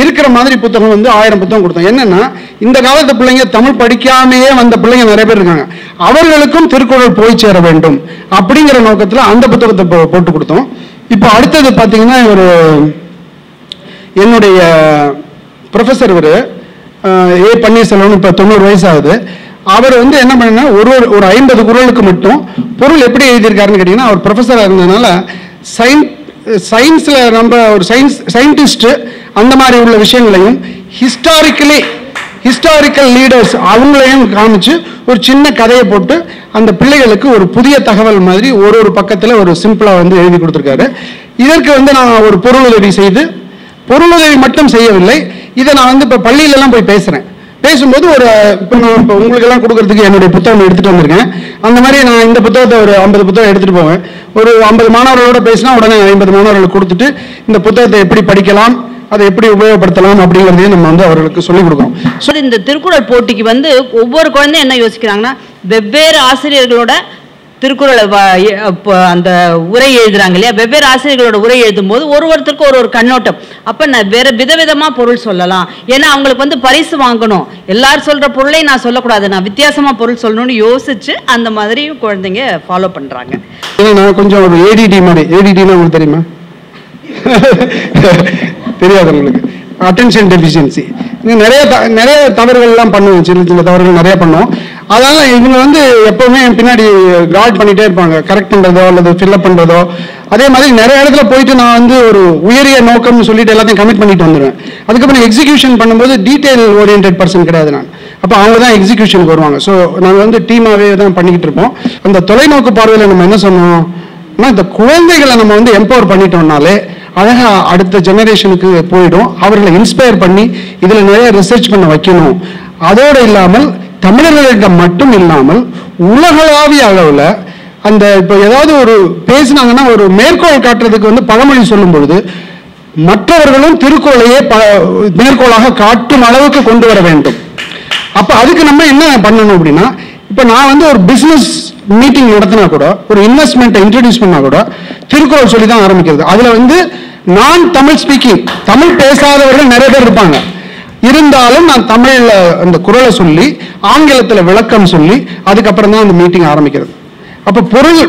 இருக்கிற மாதிரி புத்தகம் 1000 புத்தகம் கொடுத்தோம். என்னன்னா, இந்த காலத்து பிள்ளைங்க தமிழ் படிக்காமையே வந்த பிள்ளைங்க நிறைய பேர் இருக்காங்க, அவர்களுக்கும் திருக்குறள் போய் சேர வேண்டும் அப்படிங்கிற நோக்கத்தில் அந்த புத்தகத்தை போட்டு கொடுத்தோம். இப்போ அடுத்தது பார்த்தீங்கன்னா, என்னுடைய ப்ரொஃபஸர் ஏ பன்னீர்செல்வம், இப்போ 90 வயசு ஆகுது. அவர் என்ன பண்ணா, ஒரு 50 குறளுக்கு மட்டும் பொருள் எப்படி எழுதியிருக்காருன்னு கேட்டீங்கன்னா, அவர் ப்ரொஃபஸராக இருந்ததுனால சயின்ஸில் நம்ம ஒரு சயின்டிஸ்ட் அந்த மாதிரி உள்ள விஷயங்களையும் ஹிஸ்டாரிக்கல் லீடர்ஸ் அவங்களையும் காமிச்சு ஒரு சின்ன கதையை போட்டு அந்த பிள்ளைகளுக்கு ஒரு புதிய தகவல் மாதிரி ஒரு பக்கத்தில் ஒரு சிம்பிளாக வந்து எழுதி கொடுத்துருக்காரு. இதற்கு வந்து நான் ஒரு பொருளுதவி செய்து, பொருளுதவி மட்டும் செய்யவில்லை, இதை நான் வந்து இப்போ பள்ளியிலலாம் போய் பேசும்போது இப்போ நான் இப்போ உங்களுக்கெல்லாம் கொடுக்கறதுக்கு என்னுடைய புத்தகம் எடுத்துகிட்டு வந்திருக்கேன். அந்த மாதிரி நான் இந்த புத்தகத்தை ஒரு 50 புத்தகம் எடுத்துகிட்டு போவேன். ஒரு 50 மாணவர்களோட பேசினா உடனே 50 மாணவர்களுக்கு கொடுத்துட்டு இந்த புத்தகத்தை எப்படி படிக்கலாம், அதை எப்படி உபயோகப்படுத்தலாம் அப்படிங்கிறதையும் நம்ம வந்து அவர்களுக்கு சொல்லிக் கொடுக்கணும். ஸோ இந்த திருக்குறள் போட்டிக்கு வந்து ஒவ்வொரு குழந்தையும் என்ன யோசிக்கிறாங்கன்னா, வெவ்வேறு ஆசிரியர்களோட திருக்குறளை அந்த உரை எழுதுறாங்க இல்லையா, வெவ்வேறு ஆசிரியர்களோட உரை எழுதும் போது ஒருத்தருக்கு ஒரு கண்ணோட்டம். அப்போ நான் வேற விதவிதமாக பொருள் சொல்லலாம். ஏன்னா அவங்களுக்கு வந்து பரிசு வாங்கணும், எல்லாரும் சொல்ற பொருளை நான் சொல்லக்கூடாது, நான் வித்தியாசமா பொருள் சொல்லணும்னு யோசிச்சு அந்த மாதிரி குழந்தைங்க ஃபாலோ பண்றாங்க. நான் கொஞ்சம் ஒரு ஏடிடி மாதிரி, ஏடிடினா உங்களுக்கு தெரியுமா? தெரியாது உங்களுக்கு. Attention deficiency. நிறைய தவறுகள்லாம் பண்ணுவோம், சின்ன தவறுகள் நிறைய பண்ணுவோம். அதனால இவங்க வந்து எப்பவுமே பின்னாடி கார்ட் பண்ணிட்டே இருப்பாங்க, கரெக்ட் பண்றதோ அல்லது ஃபில்அப் பண்றதோ. அதே மாதிரி நிறைய இடத்துல போயிட்டு நான் வந்து ஒரு உயரிய நோக்கம்னு சொல்லிட்டு எல்லாத்தையும் கமிட் பண்ணிட்டு வந்துடுவேன். அதுக்கப்புறம் எக்ஸிகியூஷன் பண்ணும்போது டீடைல் ஓரியன்டட் பர்சன் கிடையாது நான். அப்போ அவங்க தான் எக்ஸிகியூஷனுக்கு வருவாங்க. ஸோ நாங்கள் வந்து டீமாகவே தான் பண்ணிக்கிட்டு இருப்போம். அந்த தொலைநோக்கு பார்வையில் நம்ம என்ன சொன்னோம், இந்த குழந்தைகளை நம்ம வந்து எம்பவர் பண்ணிட்டோம்னாலே அழகா அடுத்த ஜெனரேஷனுக்கு போயிடும். அவர்களை இன்ஸ்பயர் பண்ணி இதுல நிறைய ரிசர்ச் பண்ண வைக்கணும். அதோடு இல்லாமல் தமிழர்களிடம் மட்டும் இல்லாமல் உலகளாவிய அளவில் அந்த இப்போ ஏதாவது ஒரு பேசினாங்கன்னா ஒரு மேற்கோள் காட்டுறதுக்கு வந்து பழமொழி சொல்லும் பொழுது மற்றவர்களும் திருக்குறளையே மேற்கோளாக காட்டும் அளவுக்கு கொண்டு வர வேண்டும். அப்போ அதுக்கு நம்ம என்ன பண்ணணும் அப்படின்னா, இப்போ நான் வந்து ஒரு பிஸ்னஸ் மீட்டிங் நடத்தினா கூட, ஒரு இன்வெஸ்ட்மெண்ட்டை இன்ட்ரடியூஸ் பண்ணா கூட திருக்குறள் சொல்லி தான் ஆரம்பிக்கிறது. அதுல வந்து நான் தமிழ் ஸ்பீக்கிங், தமிழ் பேசாதவர்கள் நிறைய பேர் இருப்பாங்க. இருந்தாலும் நான் தமிழ்ல அந்த குறளை சொல்லி ஆங்கிலத்தில் விளக்கம் சொல்லி அதுக்கப்புறம் தான் அந்த மீட்டிங் ஆரம்பிக்கிறது. அப்ப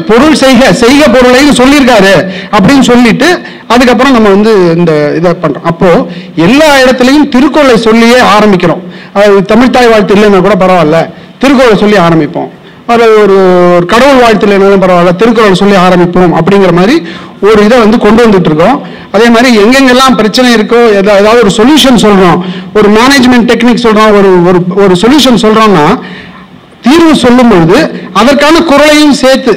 பொருள் செய்க பொருளைன்னு சொல்லியிருக்காரு அப்படின்னு சொல்லிட்டு அதுக்கப்புறம் நம்ம வந்து இந்த இதை பண்றோம். அப்போ எல்லா இடத்துலையும் திருக்குறளை சொல்லியே ஆரம்பிக்கிறோம். தமிழ் தாய் வாழ்த்து இல்லைன்னா கூட பரவாயில்ல, திருக்குறளை சொல்லி ஆரம்பிப்போம். ஒரு கடவுள் வாழ்த்து இல்லைனாலும் பரவாயில்ல, திருக்குறள் சொல்லி ஆரம்பிப்போம் அப்படிங்கிற மாதிரி ஒரு இதை வந்து கொண்டு வந்துட்டு இருக்கோம். அதே மாதிரி எங்கெங்கெல்லாம் பிரச்சனை இருக்கோ, ஏதாவது ஒரு சொல்யூஷன் சொல்றோம், ஒரு மேனேஜ்மெண்ட் டெக்னிக் சொல்றோம், ஒரு சொல்யூஷன் சொல்றோம்னா தீர்வு சொல்லும் பொழுது அதற்கான குறளையும் சேர்த்து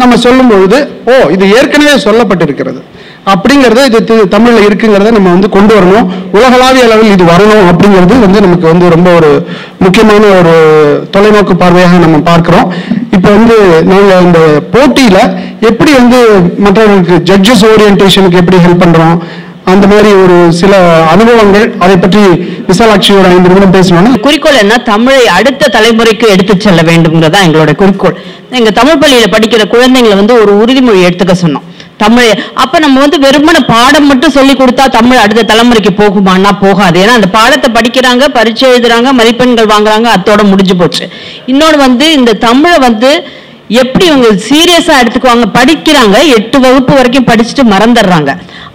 நம்ம சொல்லும் பொழுது இது ஏற்கனவே சொல்லப்பட்டிருக்கிறது அப்படிங்கிறது, இது தமிழ்ல இருக்குங்கிறத நம்ம வந்து கொண்டு வரணும். உலகளாவிய அளவில் இது வரணும் அப்படிங்கிறது வந்து நமக்கு வந்து ரொம்ப ஒரு முக்கியமான ஒரு தொலைநோக்கு பார்வையாக நம்ம பார்க்கிறோம். இப்போ வந்து நாங்கள் இந்த போட்டியில எப்படி வந்து மற்றவர்களுக்கு ஜட்ஜஸ் ஓரியன்டேஷனுக்கு எப்படி ஹெல்ப் பண்றோம், அந்த மாதிரி ஒரு சில அனுபவங்கள், அதை பற்றி விசாலாட்சி ஒரு 5 நிமிடம் பேசணும். குறிக்கோள் என்ன, தமிழை அடுத்த தலைமுறைக்கு எடுத்து செல்ல வேண்டும்ங்கிறதா எங்களோட குறிக்கோள். எங்க தமிழ் பள்ளியில படிக்கிற குழந்தைங்களை வந்து ஒரு உறுதிமொழி எடுத்துக்க சொன்னோம். தமிழ் அப்ப நம்ம வந்து வெறுமன பாடம் மட்டும் சொல்லி கொடுத்தா தமிழ் அடுத்த தலைமுறைக்கு போகுமான்னா போகாது. ஏன்னா அந்த பாடத்தை படிக்கிறாங்க, பரீட்சை எழுதுறாங்க, மதிப்பெண்கள் வாங்குறாங்க, அத்தோட முடிஞ்சு போச்சு. இன்னொன்று வந்து இந்த தமிழை வந்து எப்படி இவங்க சீரியஸா எடுத்துக்குவாங்க, படிக்கிறாங்க, 8 வகுப்பு வரைக்கும் படிச்சுட்டு மறந்துடுறாங்க.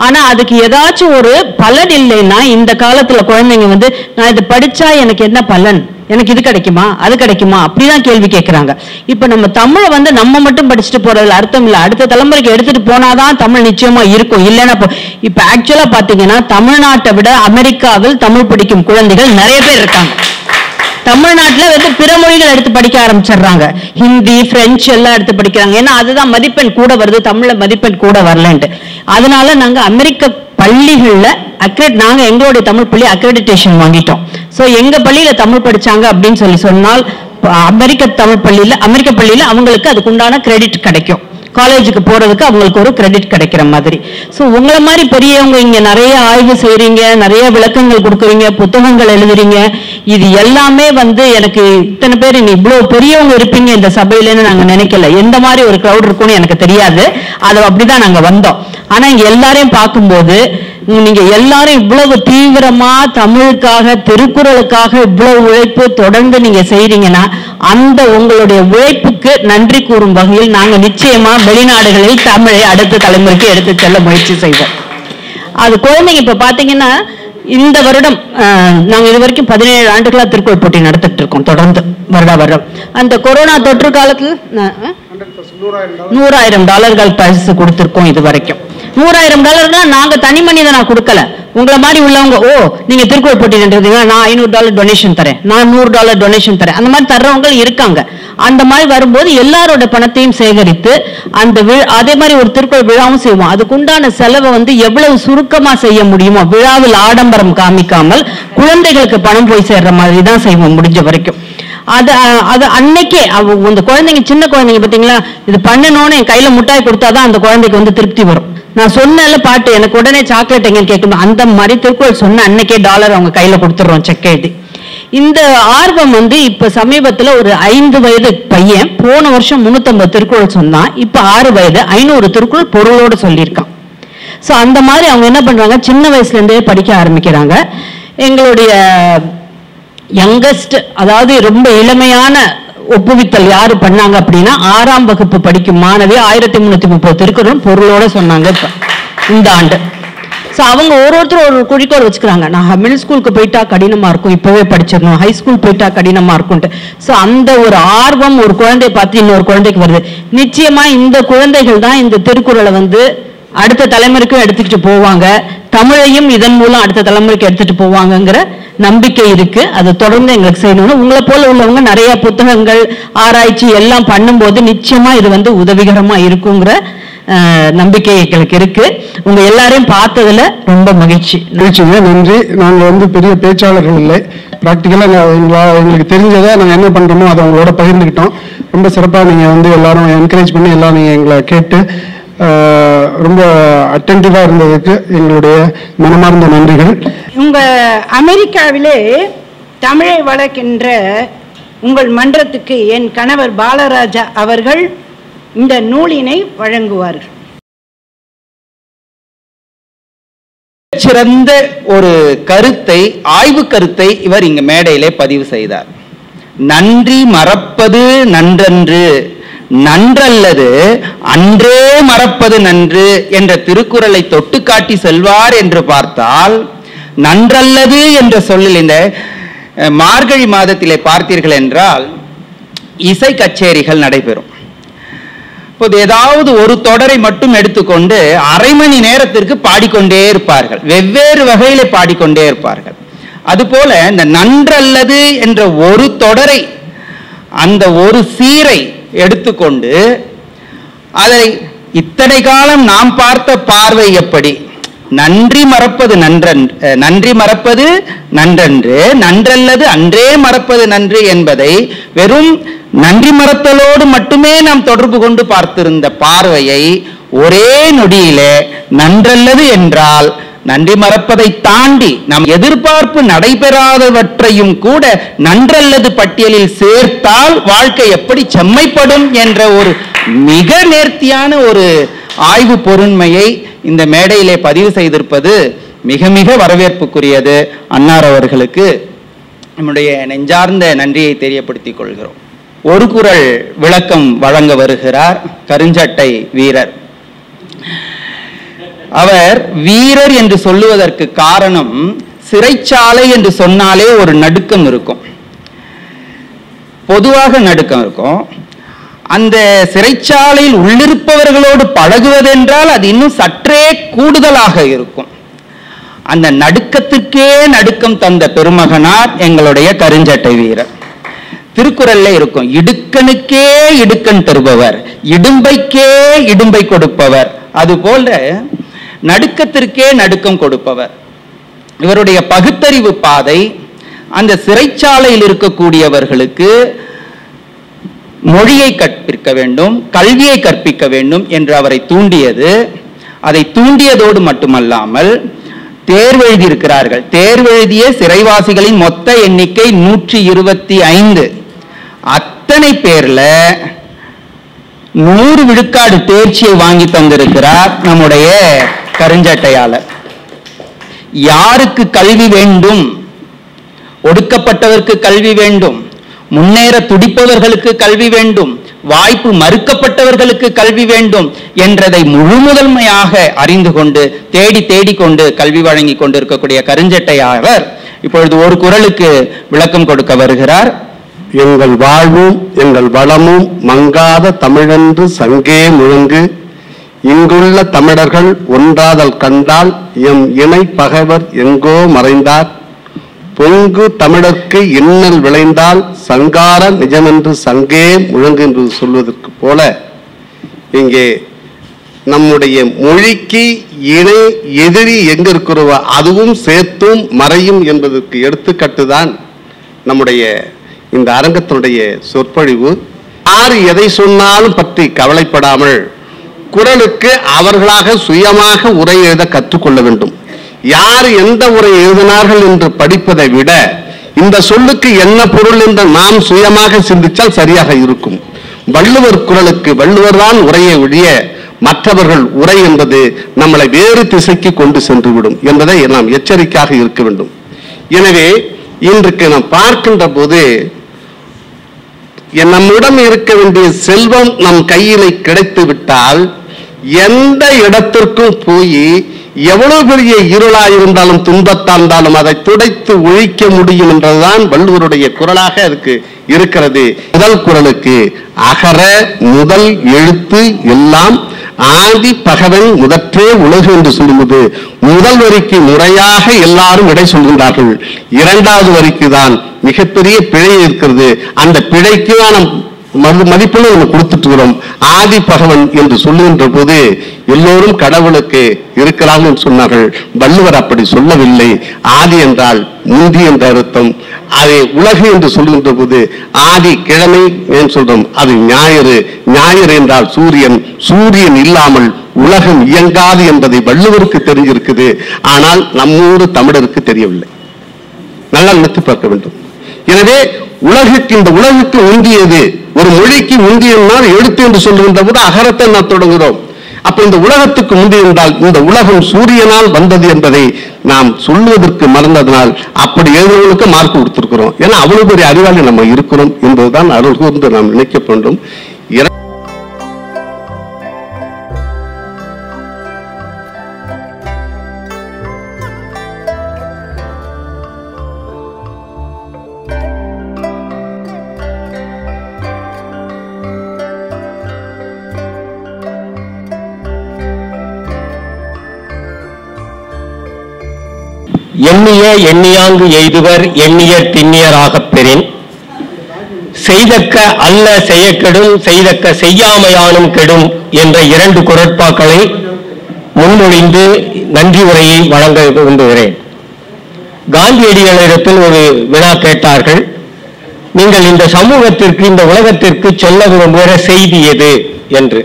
ஆனா அதுக்கு ஏதாச்சும் ஒரு பலன் இல்லைன்னா இந்த காலத்துல குழந்தைங்க வந்து நான் இதை படிச்சா எனக்கு என்ன பலன், எனக்கு இது கிடைக்குமா அது கிடைக்குமா அப்படிதான் கேள்வி கேட்கிறாங்க. இப்ப நம்ம தமிழை வந்து நம்ம மட்டும் படிச்சுட்டு போறதுல அர்த்தம் இல்லை, அடுத்த தலைமுறைக்கு எடுத்துட்டு போனாதான் தமிழ் நிச்சயமா இருக்கும். இல்லைன்னா இப்ப ஆக்சுவலா பாத்தீங்கன்னா தமிழ்நாட்டை விட அமெரிக்காவில் தமிழ் படிக்கும் குழந்தைகள் நிறைய பேர் இருக்காங்க. தமிழ்நாட்டுல வந்து பிற மொழிகள் எடுத்து படிக்க ஆரம்பிச்சிடுறாங்க, ஹிந்தி, பிரெஞ்சு எல்லாம் எடுத்து படிக்கிறாங்க. ஏன்னா அதுதான் மதிப்பெண் கூட வருது, தமிழ்ல மதிப்பெண் கூட வரலன்ட்டு. அதனால நாங்க அமெரிக்க பள்ளிகள்ல நாங்க எங்களுடைய தமிழ் பள்ளி அக்ரெடிடேஷன் வாங்கிட்டோம். சோ எங்க பள்ளியில தமிழ் படிச்சாங்க அப்படின்னு சொன்னால் அமெரிக்க பள்ளியில அவங்களுக்கு அதுக்கு உண்டான கிரெடிட் கிடைக்கும். காலேஜுக்கு போறதுக்கு அவங்களுக்கு ஒரு கிரெடிட் கிடைக்கிற மாதிரி. ஸோ உங்களை மாதிரி பெரியவங்க இங்க நிறைய ஆய்வு செய்றீங்க, நிறைய விளக்கங்கள் கொடுக்குறீங்க, புத்தகங்கள் எழுதுறீங்க. இது எல்லாமே வந்து எனக்கு இத்தனை பேர் இவ்வளவு பெரியவங்க இருப்பீங்க இந்த சபையிலன்னு நாங்க நினைக்கல. எந்த மாதிரி ஒரு கிரௌட் இருக்கும்னு எனக்கு தெரியாது. அது அப்படிதான் நாங்க வந்தோம். ஆனா இங்க எல்லாரையும் பார்க்கும்போது நீங்க எல்லாரும் இவ்வளவு தீவிரமா தமிழுக்காக, திருக்குறளுக்காக இவ்வளவு உழைப்பு தொடர்ந்து நீங்க செய்றீங்கன்னா அந்த உங்களுடைய உழைப்புக்கு நன்றி கூறும் வகையில் நாங்க நிச்சயமா வெளிநாடுகளில் தமிழை அடுத்த தலைமுறைக்கு எடுத்து செல்ல முயற்சி செய்வோம். அது குழந்தைங்க இப்ப பாத்தீங்கன்னா இந்த வருடம் நாங்க இது வரைக்கும் 17 ஆண்டுகளா திருக்குறள் போட்டி நடத்திட்டு இருக்கோம் தொடர்ந்து வருடம். அந்த கொரோனா தொற்று காலத்துல $100,000 பரிசு கொடுத்திருக்கோம் இது வரைக்கும். $100,000 நாங்க தனி மனிதனா கொடுக்கல. உங்களை மாதிரி உள்ளவங்க, ஓ நீங்க திருக்குறள் போட்டி நின்றீங்க, நான் $500 டொனேஷன் தரேன், நான் $100 டொனேஷன் தரேன், அந்த மாதிரி தர்றவங்க இருக்காங்க. அந்த மாதிரி வரும்போது எல்லாரோட பணத்தையும் சேகரித்து அந்த அதே மாதிரி ஒரு திருக்குறள் விழாவும் செய்வோம். அதுக்குண்டான செலவை எவ்வளவு சுருக்கமா செய்ய முடியுமோ, விழாவில் ஆடம்பரம் காமிக்காமல் குழந்தைகளுக்கு பணம் போய் சேர்ற மாதிரி தான் செய்வோம் முடிஞ்ச வரைக்கும். அது அன்னைக்கே அந்த குழந்தைங்க, சின்ன குழந்தைங்க பார்த்தீங்களா, இது பண்ணணும்னு என் கையில முட்டாய் கொடுத்தாதான் அந்த குழந்தைக்கு திருப்தி வரும். நான் சொன்னால பாட்டு எனக்கு உடனே சாக்லேட் எங்க கேட்கணும், அந்த மாதிரி திருக்குறள் சொன்ன அன்னைக்கே $1 அவங்க கையில கொடுத்துடுறோம் செக் எழுதி. இந்த ஆர்வம் இப்ப சமீபத்துல ஒரு 5 வயது பையன் போன வருஷம் 350 திருக்குறள் சொன்னான். இப்ப 6 வயது 500 திருக்குறள் பொருளோடு சொல்லியிருக்கான். சோ அந்த மாதிரி அவங்க என்ன பண்றாங்க, சின்ன வயசுல இருந்தே படிக்க ஆரம்பிக்கிறாங்க. எங்களுடைய யங்கஸ்ட், அதாவது ரொம்ப இளமையான ஒப்புவித்தல் யாரு பண்ணாங்க அப்படின்னா, 6ஆம் வகுப்பு படிக்கும் மாணவி 1330 திருக்குறளும் பொருளோட சொன்னாங்க இந்த ஆண்டு. ஸோ அவங்க ஒருத்தர் ஒரு குறிக்கோள் வச்சுக்கிறாங்க, நான் மிடில் ஸ்கூலுக்கு போயிட்டா கடினமா இருக்கும், இப்பவே படிச்சிடணும், ஹை ஸ்கூல் போயிட்டா கடினமா இருக்கும்ட்டு. ஸோ அந்த ஒரு ஆர்வம் ஒரு குழந்தைய பார்த்து இன்னொரு குழந்தைக்கு வருது. நிச்சயமா இந்த குழந்தைகள் தான் இந்த திருக்குறளை அடுத்த தலைமுறைக்கும் எடுத்துக்கிட்டு போவாங்க, தமிழையும் இதன் மூலம் அடுத்த தலைமுறைக்கு எடுத்துட்டு போவாங்கங்கிற நம்பிக்கை இருக்கு. அதை தொடர்ந்து எங்களுக்கு செய்யணும்னு உங்களை போல உள்ளவங்க நிறைய புத்தகங்கள் ஆராய்ச்சி எல்லாம் பண்ணும்போது நிச்சயமா இது உதவிகரமா இருக்குங்கிற நம்பிக்கை எங்களுக்கு இருக்கு. உங்க எல்லாரையும் பார்த்ததுல ரொம்ப மகிழ்ச்சி. நன்றி. நாங்க பெரிய பேச்சாளர்கள் இல்லை, பிராக்டிக்கலா எங்களுக்கு தெரிஞ்சதை நாங்க என்ன பண்றோமோ அதை அவங்களோட பகிர்ந்துக்கிட்டோம். ரொம்ப சிறப்பா நீங்க எல்லாரும் என்கரேஜ் பண்ணி எல்லாம் நீங்க எங்களை கேட்டு ரொம்ப அட்டென்டிவா இருந்ததுக்கு எங்களுடைய மனமார்ந்த நன்றிகள். உங்க அமெரிக்காவிலே தமிழை வளர்க்கின்ற உங்கள் மன்றத்துக்கு என் கணவர் பாலராஜா அவர்கள் இந்த நூலினை வழங்குவார்கள். சிறந்த ஒரு கருத்தை, ஆய்வு கருத்தை இவர் இங்க மேடையிலே பதிவு செய்தார். நன்றி மறப்பது நன்றன்று, நன்றல்லது அன்றே மறப்பது நன்று என்ற திருக்குறளை தொட்டு காட்டி செல்வார் என்று பார்த்தால், நன்றல்லது என்ற சொல்லில் இந்த மார்கழி மாதத்திலே பார்த்தீர்கள் என்றால் இசை கச்சேரிகள் நடைபெறும். இப்போது ஏதாவது ஒரு தொடரை மட்டும் எடுத்துக்கொண்டு அரை மணி நேரத்திற்கு பாடிக்கொண்டே இருப்பார்கள், வெவ்வேறு வகையில பாடிக்கொண்டே இருப்பார்கள். அதுபோல இந்த நன்றல்லது என்ற ஒரு தொடரை, அந்த ஒரு சீரை எடுத்துக்கொண்டு அதை இத்தனை காலம் நாம் பார்த்த பார்வை எப்படி, நன்றி மறப்பது நன்றி மறப்பது நன்றன்று, நன்றல்லது அன்றே மறப்பது நன்று என்பதை வெறும் நன்றி மறத்தலோடு மட்டுமே நாம் தொடர்பு கொண்டு பார்த்திருந்த பார்வையை ஒரே நொடியிலே நன்றல்லது என்றால் நன்றி மறப்பதை தாண்டி நம் எதிர்பார்ப்பு நடைபெறாதவற்றையும் கூட நன்றல்லது பட்டியலில் சேர்த்தால் வாழ்க்கை எப்படி செம்மைப்படும் என்ற ஒரு மிக நேர்த்தியான ஒரு ஆய்வு பொருண்மையை இந்த மேடையிலே பதிவு செய்திருப்பது மிக மிக வரவேற்புக்குரியது. அன்னார் அவர்களுக்கு நம்முடைய நெஞ்சார்ந்த நன்றியை தெரியப்படுத்திக் கொள்கிறோம். ஒரு குறள் விளக்கம் வழங்க வருகிறார் கருஞ்சட்டை வீரர். அவர் வீரர் என்று சொல்லுவதற்கு காரணம், சிறைச்சாலை என்று சொன்னாலே ஒரு நடுக்கம் இருக்கும், பொதுவாக நடுக்கம் இருக்கும். அந்த சிறைச்சாலையில் உள்ளிருப்பவர்களோடு பழகுவதென்றால் அது இன்னும் சற்றே கூடுதலாக இருக்கும். அந்த நடுக்கத்துக்கே நடுக்கம் தந்த பெருமகனார் எங்களுடைய கருஞ்சட்டை வீரர். திருக்குறள்ல இருக்கும், இடுக்கனுக்கே இடுக்கன் தருபவர், இடும்பைக்கே இடும்பை கொடுப்பவர், அதுபோல நடுக்கத்திற்கே நடுக்கம் கொடுப்பவர். இவருடைய பகுத்தறிவு பாதை அந்த சிறைச்சாலையில் இருக்கக்கூடியவர்களுக்கு மொழியை கற்பிக்க வேண்டும், கல்வியை கற்பிக்க வேண்டும் என்று அவரை தூண்டியது. அதை தூண்டியதோடு மட்டுமல்லாமல் தேர்வு எழுதியிருக்கிறார்கள். தேர்வு எழுதிய சிறைவாசிகளின் மொத்த எண்ணிக்கை 125. அத்தனை பேர்ல 100 விழுக்காடு தேர்ச்சியை வாங்கி தந்திருக்கிறார் நம்முடைய கருஞ்சட்டையாளர். யாருக்கு கல்வி வேண்டும்? ஒடுக்கப்பட்டவருக்கு கல்வி வேண்டும், முன்னேற துடிப்பவர்களுக்கு கல்வி வேண்டும், வாய்ப்பு மறுக்கப்பட்டவர்களுக்கு கல்வி வேண்டும் என்றதை முழுமுதன்மையாக அறிந்து கொண்டு தேடிக்கொண்டு கல்வி வழங்கி கொண்டிருக்கக்கூடிய கருஞ்சட்டையாளர் இப்பொழுது ஒரு குறளுக்கு விளக்கம் கொடுக்க வருகிறார். எங்கள் வாழ்வும் எங்கள் வளமும் மங்காத தமிழென்று சங்கே முழங்கு, இங்குள்ள தமிழர்கள் ஒன்றாதல் கண்டால் எம் இணை பகைவர் எங்கோ மறைந்தார். பொங்கு தமிழர்க்கு இன்னல் விளைந்தால் சங்கார நிஜமென்று சங்கே முழங்கு என்று சொல்வதற்கு போல இங்கே நம்முடைய மொழிக்கு இணை எதிரி எங்க இருக்கிறவோ அதுவும் சேர்த்தும் மறையும் என்பதற்கு எடுத்துக்கட்டுதான் நம்முடைய இந்த அரங்கத்தினுடைய சொற்பொழிவு. யார் எதை சொன்னாலும் பற்றி கவலைப்படாமல் குறளுக்கு அவர்களாக சுயமாக உரை எழுத கற்றுக்கொள்ள வேண்டும். யார் எந்த உரை எழுதினார்கள் என்று படிப்பதை விட இந்த சொல்லுக்கு என்ன பொருள் என்று நாம் சுயமாக சிந்தித்தால் சரியாக இருக்கும். வள்ளுவர் குறளுக்கு வள்ளுவர் தான் உரையை ஒழிய மற்றவர்கள் உரை என்பது நம்மளை வேறு திசைக்கு கொண்டு சென்றுவிடும் என்பதை நாம் எச்சரிக்கையாக இருக்க வேண்டும். எனவே இன்றைக்கு நாம் பார்க்கின்ற போது நம்மிடம் இருக்க வேண்டிய செல்வம் நம் கையிலே கிடைத்து விட்டால் எந்த இடத்திற்கும் போய் எவ்வளவு பெரிய இருளாயிருந்தாலும் துன்பத்தாழ்ந்தாலும் அதை துடைத்து ஒழிக்க முடியும் என்றதுதான் வள்ளுவருடைய குறளாக அதுக்கு இருக்கிறது. முதல் குறளுக்கு அகர முதல் எழுத்து எல்லாம் ஆதி பகவன் முதற்றே உலகு என்று சொல்லும்போது முதல் வரிக்கு முறையாக எல்லாரும் விடை சொல்கின்றார்கள். இரண்டாவது வரிக்கு தான் மிகப்பெரிய பிழை இருக்கிறது. அந்த பிழைக்கு தான் மதிப்புள்ள நம்ம கொடுத்துட்டு வரோம். ஆதி பகவன் என்று சொல்லுகின்ற போது எல்லோரும் கடவுளுக்கு இருக்கிறார்கள் என்று சொன்னார்கள். வள்ளுவர் அப்படி சொல்லவில்லை. ஆதி என்றால் முந்தி என்ற அர்த்தம். அதை உலகு என்று சொல்லுகின்ற போது ஆதி கிழமை ஏன் சொல்றோம், அது ஞாயிறு. ஞாயிறு என்றால் சூரியன். சூரியன் இல்லாமல் உலகம் இயங்காது என்பதை வள்ளுவருக்கு தெரிஞ்சிருக்குது. ஆனால் நம்மூர் தமிழருக்கு தெரியவில்லை. நல்லா நினைத்து பார்க்க வேண்டும். எனவே உலகுக்கு இந்த உலகுக்கு முந்தியது ஒரு மொழிக்கு முந்தியனால் எழுத்து என்று சொல்லுகின்ற போது அகரத்தை நாம் தொடங்குகிறோம். அப்ப இந்த உலகத்துக்கு முந்தி என்றால் இந்த உலகம் சூரியனால் வந்தது என்பதை நாம் சொல்லுவதற்கு மறந்ததனால் அப்படி எழுதுவதற்கு மார்க் கொடுத்திருக்கிறோம். ஏன்னா அவ்வளவு பெரிய அறிவாளி நம்ம இருக்கிறோம் என்பதுதான் அருள் கூர்ந்து நாம் நினைக்க வேண்டும். எண்ணிய எண்ணியாங்கு எய்துவர் எண்ணியர் திண்ணியராகப் பெறின் செய்தக்க அல்ல செய்யக்கெடும் செய்தக்க செய்யாமையானும் கெடும் என்ற 2 குறட்பாக்களை முன்மொழிந்து நன்றி உரையை வழங்க விரும்புகிறேன். காந்தியடிகளிடத்தில் ஒரு வினா கேட்டார்கள். நீங்கள் இந்த சமூகத்திற்கு இந்த உலகத்திற்கு சொல்ல விரும்புகிற செய்தி எது என்று.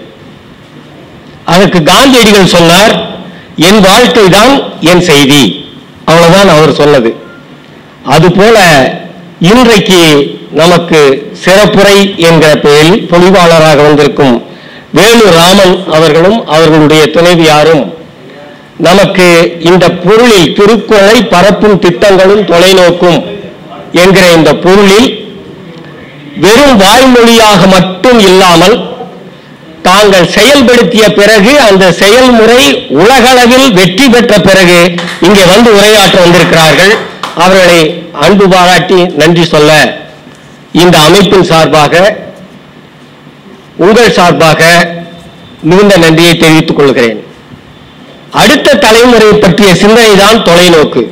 அதற்கு காந்தியடிகள் சொன்னார், என் வாழ்க்கை தான் என் செய்தி. அவ்வளவுதான் அவர் சொன்னது. அதுபோல இன்றைக்கு நமக்கு சிறப்புரை என்கிற பெயரில் பொழிவாளராக வந்திருக்கும் வேலு ராமன் அவர்களும் அவர்களுடைய துணைவியாரும் நமக்கு இந்த பொருளில் திருக்குறளை பரப்பும் திட்டங்களும் தொலைநோக்கும் என்கிற இந்த பொருளில் வெறும் வாய்மொழியாக மட்டும் இல்லாமல் தாங்கள் செயல்படுத்திய பிறகு அந்த செயல்முறை உலகளவில் வெற்றி பெற்ற பிறகு இங்கே வந்து உரையாற்ற வந்திருக்கிறார்கள். அவர்களை அன்பு பாராட்டி நன்றி சொல்ல இந்த அமைப்பின் சார்பாக உங்கள் சார்பாக மிகுந்த நன்றியை தெரிவித்துக் கொள்கிறேன். அடுத்த தலைமுறை பற்றிய சிந்தனை தான் தொலைநோக்கு.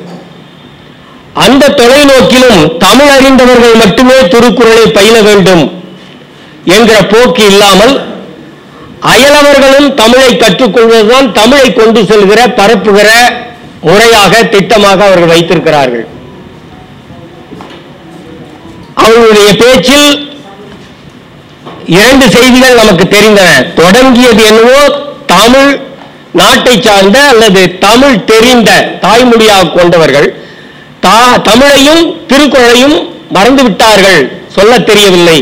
அந்த தொலைநோக்கிலும் தமிழ் அறிந்தவர்கள் மட்டுமே திருக்குறளை பயில வேண்டும் என்கிற போக்கு இல்லாமல் அயலவர்களும் தமிழை கற்றுக்கொள்வதுதான் தமிழை கொண்டு செல்கிற பரப்புகிற முறையாக திட்டமாக அவர்கள் வைத்திருக்கிறார்கள். அவர்களுடைய பேச்சில் 2 செய்திகள் நமக்கு தெரிந்தன. தொடங்கியது என்னவோ தமிழ் நாட்டை சார்ந்த அல்லது தமிழ் தெரிந்த தாய்மொழியாக கொண்டவர்கள் தமிழையும் திருக்குறளையும் மறந்துவிட்டார்கள், சொல்ல தெரியவில்லை.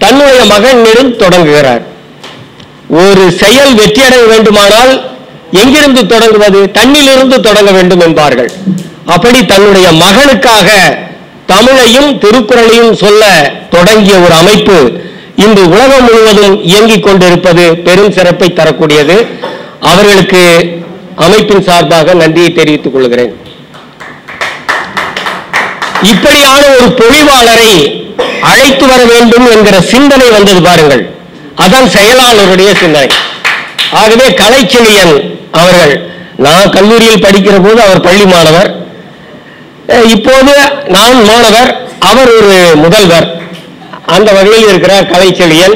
தன்னுடைய மகனிடம் தொடங்குகிறார். ஒரு செயல் வெற்றியடைய வேண்டுமானால் எங்கிருந்து தொடங்குவது? தன்னிலிருந்து தொடங்க வேண்டும் என்பார்கள். அப்படி தன்னுடைய மகனுக்காக தமிழையும் திருக்குறளையும் சொல்ல தொடங்கிய ஒரு அமைப்பு இன்று உலகம் முழுவதும் இயங்கிக் கொண்டிருப்பது பெரும் சிறப்பை தரக்கூடியது. அவர்களுக்கு அமைப்பின் சார்பாக நன்றியை தெரிவித்துக் கொள்கிறேன். இப்படியான ஒரு பொழிவாளரை அழைத்து வர வேண்டும் என்கிற சிந்தனை வந்தது பாருங்கள். அதான் செயலாளருடைய சிந்தனை. ஆகவே கலைச்செழியன் அவர்கள், நான் கல்லூரியில் படிக்கிற போது அவர் பள்ளி மாணவர், இப்போது நான் மாணவர், அவர் ஒரு முதல்வர், அந்த வகையில் இருக்கிறார் கலைச்செழியன்.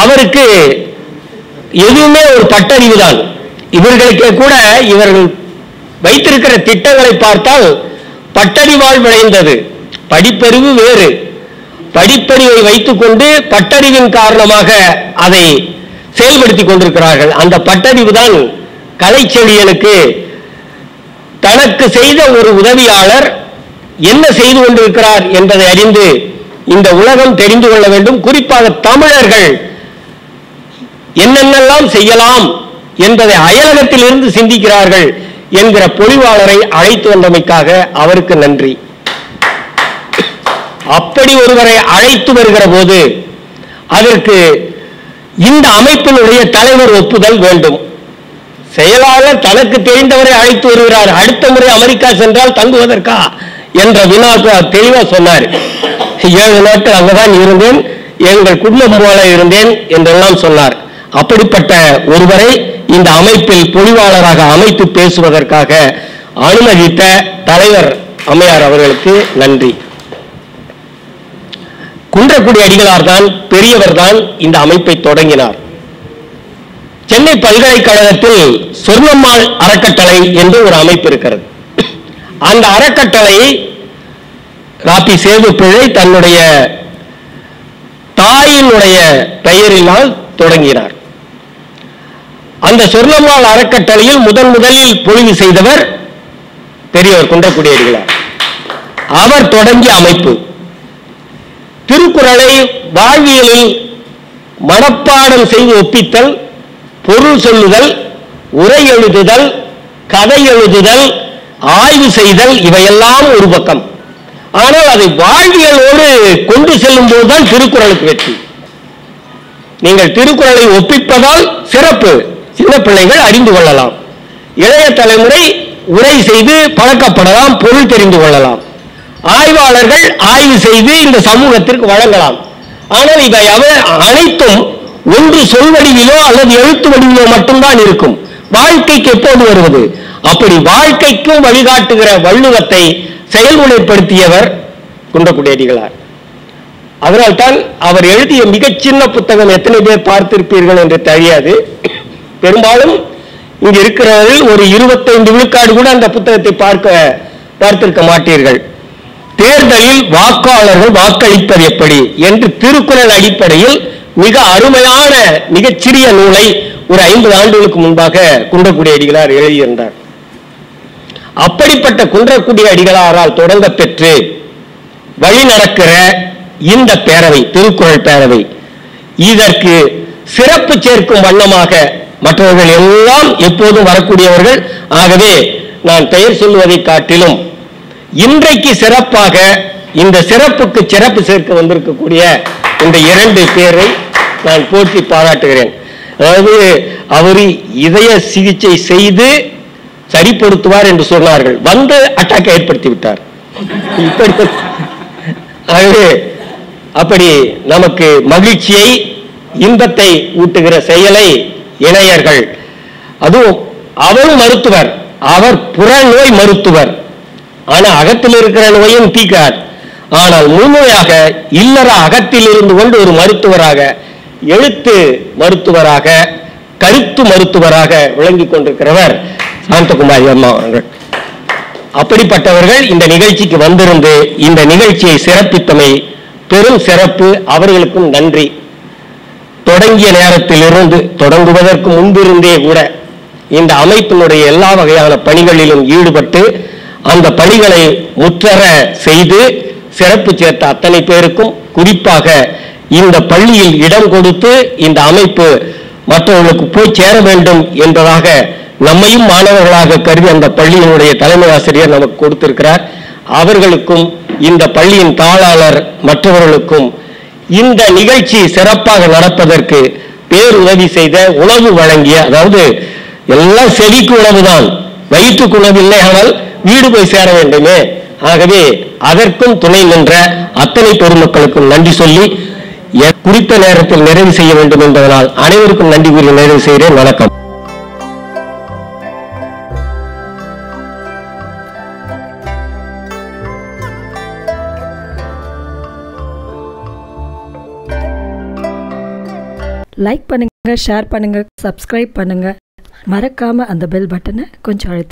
அவருக்கு எதுவுமே ஒரு பட்டறிவு தான். இவர்களுக்கே கூட இவர்கள் வைத்திருக்கிற திட்டங்களை பார்த்தால் பட்டறிவால் விளைந்தது. படிப்பறிவு வேறு, படிப்பறிவை வைத்துக் கொண்டு பட்டறிவின் காரணமாக அதை செயல்படுத்திக் கொண்டிருக்கிறார்கள். அந்த பட்டறிவு தான் கலைச்செழியனுக்கு தனக்கு செய்த ஒரு உதவியாளர் என்ன செய்து கொண்டிருக்கிறார் என்பதை அறிந்து இந்த உலகம் தெரிந்து கொள்ள வேண்டும். குறிப்பாக தமிழர்கள் என்னென்னலாம் செய்யலாம் என்பதை அயலகத்தில் இருந்து சிந்திக்கிறார்கள் என்கிற பொழிவாளரை அழைத்து வந்தமைக்காக அவருக்கு நன்றி. அப்படி ஒருவரை அழைத்து வருகிற போது அதற்கு இந்த அமைப்பினுடைய தலைவர் ஒப்புதல் வேண்டும். செயலாளர் தனக்கு தெரிந்தவரை அழைத்து வருகிறார், அடுத்த முறை அமெரிக்கா சென்றால் தங்குவதற்கா என்ற வினாக்கு தெளிவாக சொன்னார். 7 நாட்கள் அங்கதான் இருந்தேன், எங்கள் குடும்பம் போல இருந்தேன் என்றெல்லாம் சொன்னார். அப்படிப்பட்ட ஒருவரை இந்த அமைப்பில் பொழிவாளராக அமைத்து பேசுவதற்காக அனுமதித்த தலைவர் அம்மையார் அவர்களுக்கு நன்றி. குன்றக்குடி அடிகளார் தான், பெரியவர் தான் இந்த அமைப்பை தொடங்கினார். சென்னை பல்கலைக்கழகத்தில் சொர்ணம்மாள் அறக்கட்டளை என்று ஒரு அமைப்பு இருக்கிறது. அந்த அறக்கட்டளை ராபி சேதுப்பிள்ளை தன்னுடைய தாயினுடைய பெயரினால் தொடங்கினார். அந்த சொர்ணம்மாள் அறக்கட்டளையில் முதலில் பொழிவு செய்தவர் பெரியவர் குன்றக்குடி அடிகளார். அவர் தொடங்கிய அமைப்பு திருக்குறளை வாழ்வியலில் மனப்பாடம் செய்து ஒப்பித்தல், பொருள் சொல்லுதல், உரை எழுதுதல், கதை எழுதுதல், ஆய்வு செய்தல், இவையெல்லாம் ஒரு பக்கம். ஆனால் அதை வாழ்வியலோடு கொண்டு செல்லும் போதுதான் திருக்குறளுக்கு வெற்றி. நீங்கள் திருக்குறளை ஒப்பிப்பதால் சிறப்பு, சின்ன பிள்ளைகள் அறிந்து கொள்ளலாம், இளைய தலைமுறை உரை செய்து பழக்கப்படலாம், பொருள் தெரிந்து கொள்ளலாம், ஆய்வாளர்கள் ஆய்வு செய்து இந்த சமூகத்திற்கு வழங்கலாம். ஆனால் இவை அனைத்தும் ஒன்று சொல் வடிவிலோ அல்லது எழுத்து வடிவிலோ மட்டும்தான் இருக்கும். வாழ்க்கைக்கு எப்போது வருவது? அப்படி வாழ்க்கைக்கும் வழிகாட்டுகிற வள்ளுவத்தை செயல்முறைப்படுத்தியவர் குன்றக்குடி அடிகளார். அதனால்தான் அவர் எழுதிய மிகச் சின்ன புத்தகம் எத்தனை பேர் பார்த்திருப்பீர்கள் என்று தெரியாது. பெரும்பாலும் இங்கு இருக்கிறவர்கள் ஒரு 25 விழுக்காடு கூட அந்த புத்தகத்தை பார்த்திருக்க மாட்டீர்கள். தேர்தலில் வாக்காளர்கள் வாக்களிப்பது எப்படி என்று திருக்குறள் அடிப்படையில் மிக அருமையான மிகச்சிறிய நூலை ஒரு 50 ஆண்டுகளுக்கு முன்பாக குன்றக்குடி அடிகளார் எழுதியிருந்தார். அப்படிப்பட்ட குன்றக்குடி அடிகளாரால் தொடங்க பெற்று வழி நடக்கிற இந்த பேரவை, திருக்குறள் பேரவை, இதற்கு சிறப்பு சேர்க்கும் வண்ணமாக மற்றவர்கள் எல்லாம் எப்போதும் வரக்கூடியவர்கள். ஆகவே நான் பெயர் சொல்வதை காட்டிலும் இன்றைக்கு சிறப்பாக இந்த சிறப்புக்கு சிறப்பு சேர்க்க வந்திருக்கக்கூடிய இந்த 2 பேரை நான் போற்றி பாராட்டுகிறேன். அதாவது அவர் இதய சிகிச்சை செய்து சரிப்படுத்துவார் என்று சொன்னார்கள், வந்து அட்டாக் ஏற்படுத்தி விட்டார். அப்படி நமக்கு மகிழ்ச்சியை இன்பத்தை ஊட்டுகிற செயலை இணையர்கள், அதுவும் அவரும் மருத்துவர், அவர் புறநோய் மருத்துவர், ஆனால் அகத்தில் இருக்கிற நோயும் தீக்கார். ஆனால் முழுமையாக இல்லற அகத்தில் இருந்து கொண்டு ஒரு மருத்துவராக, எழுத்து மருத்துவராக, கருத்து மருத்துவராக விளங்கிக் கொண்டிருக்கிறவர் சாந்தகுமாரி அம்மா அவர்கள். அப்படிப்பட்டவர்கள் இந்த நிகழ்ச்சிக்கு வந்திருந்து இந்த நிகழ்ச்சியை சிறப்பித்தமை பெரும் சிறப்பு. அவர்களுக்கும் நன்றி. தொடங்கிய நேரத்திலிருந்து, தொடங்குவதற்கு முன்பிருந்தே கூட இந்த அமைப்பினுடைய எல்லா வகையான பணிகளிலும் ஈடுபட்டு அந்த பணிகளை முற்றற செய்து சிறப்பு சேர்த்த அத்தனை பேருக்கும், குறிப்பாக இந்த பள்ளியில் இடம் கொடுத்து இந்த அமைப்பு மற்றவர்களுக்கு போய் சேர வேண்டும் என்பதாக நம்மையும் மாணவர்களாக கருதி அந்த பள்ளியினுடைய தலைமை ஆசிரியர் நமக்கு கொடுத்திருக்கிறார். அவர்களுக்கும் இந்த பள்ளியின் தாளாளர் மற்றவர்களுக்கும் இந்த நிகழ்ச்சி சிறப்பாக நடப்பதற்கு பேருதவி செய்த, உணவு வழங்கிய, அதாவது எல்லாம் செவிக்கு உணவுதான், வயிற்றுக்கு உணவு இல்லை, ஆனால் வீடு போய் சேர வேண்டுமே. ஆகவே அதற்கும் துணை நின்ற அத்தனை பெருமக்களுக்கும் நன்றி சொல்லி குறித்த நேரத்தில் நிறைவு செய்ய வேண்டும் என்பதனால் அனைவருக்கும் நன்றி கூறி நிறைவு செய்கிறேன். வணக்கம். லைக் பண்ணுங்க, ஷேர் பண்ணுங்க, சப்ஸ்கிரைப் பண்ணுங்க. மறக்காம அந்த பெல் பட்டனை கொஞ்சம் அழுத்துங்க.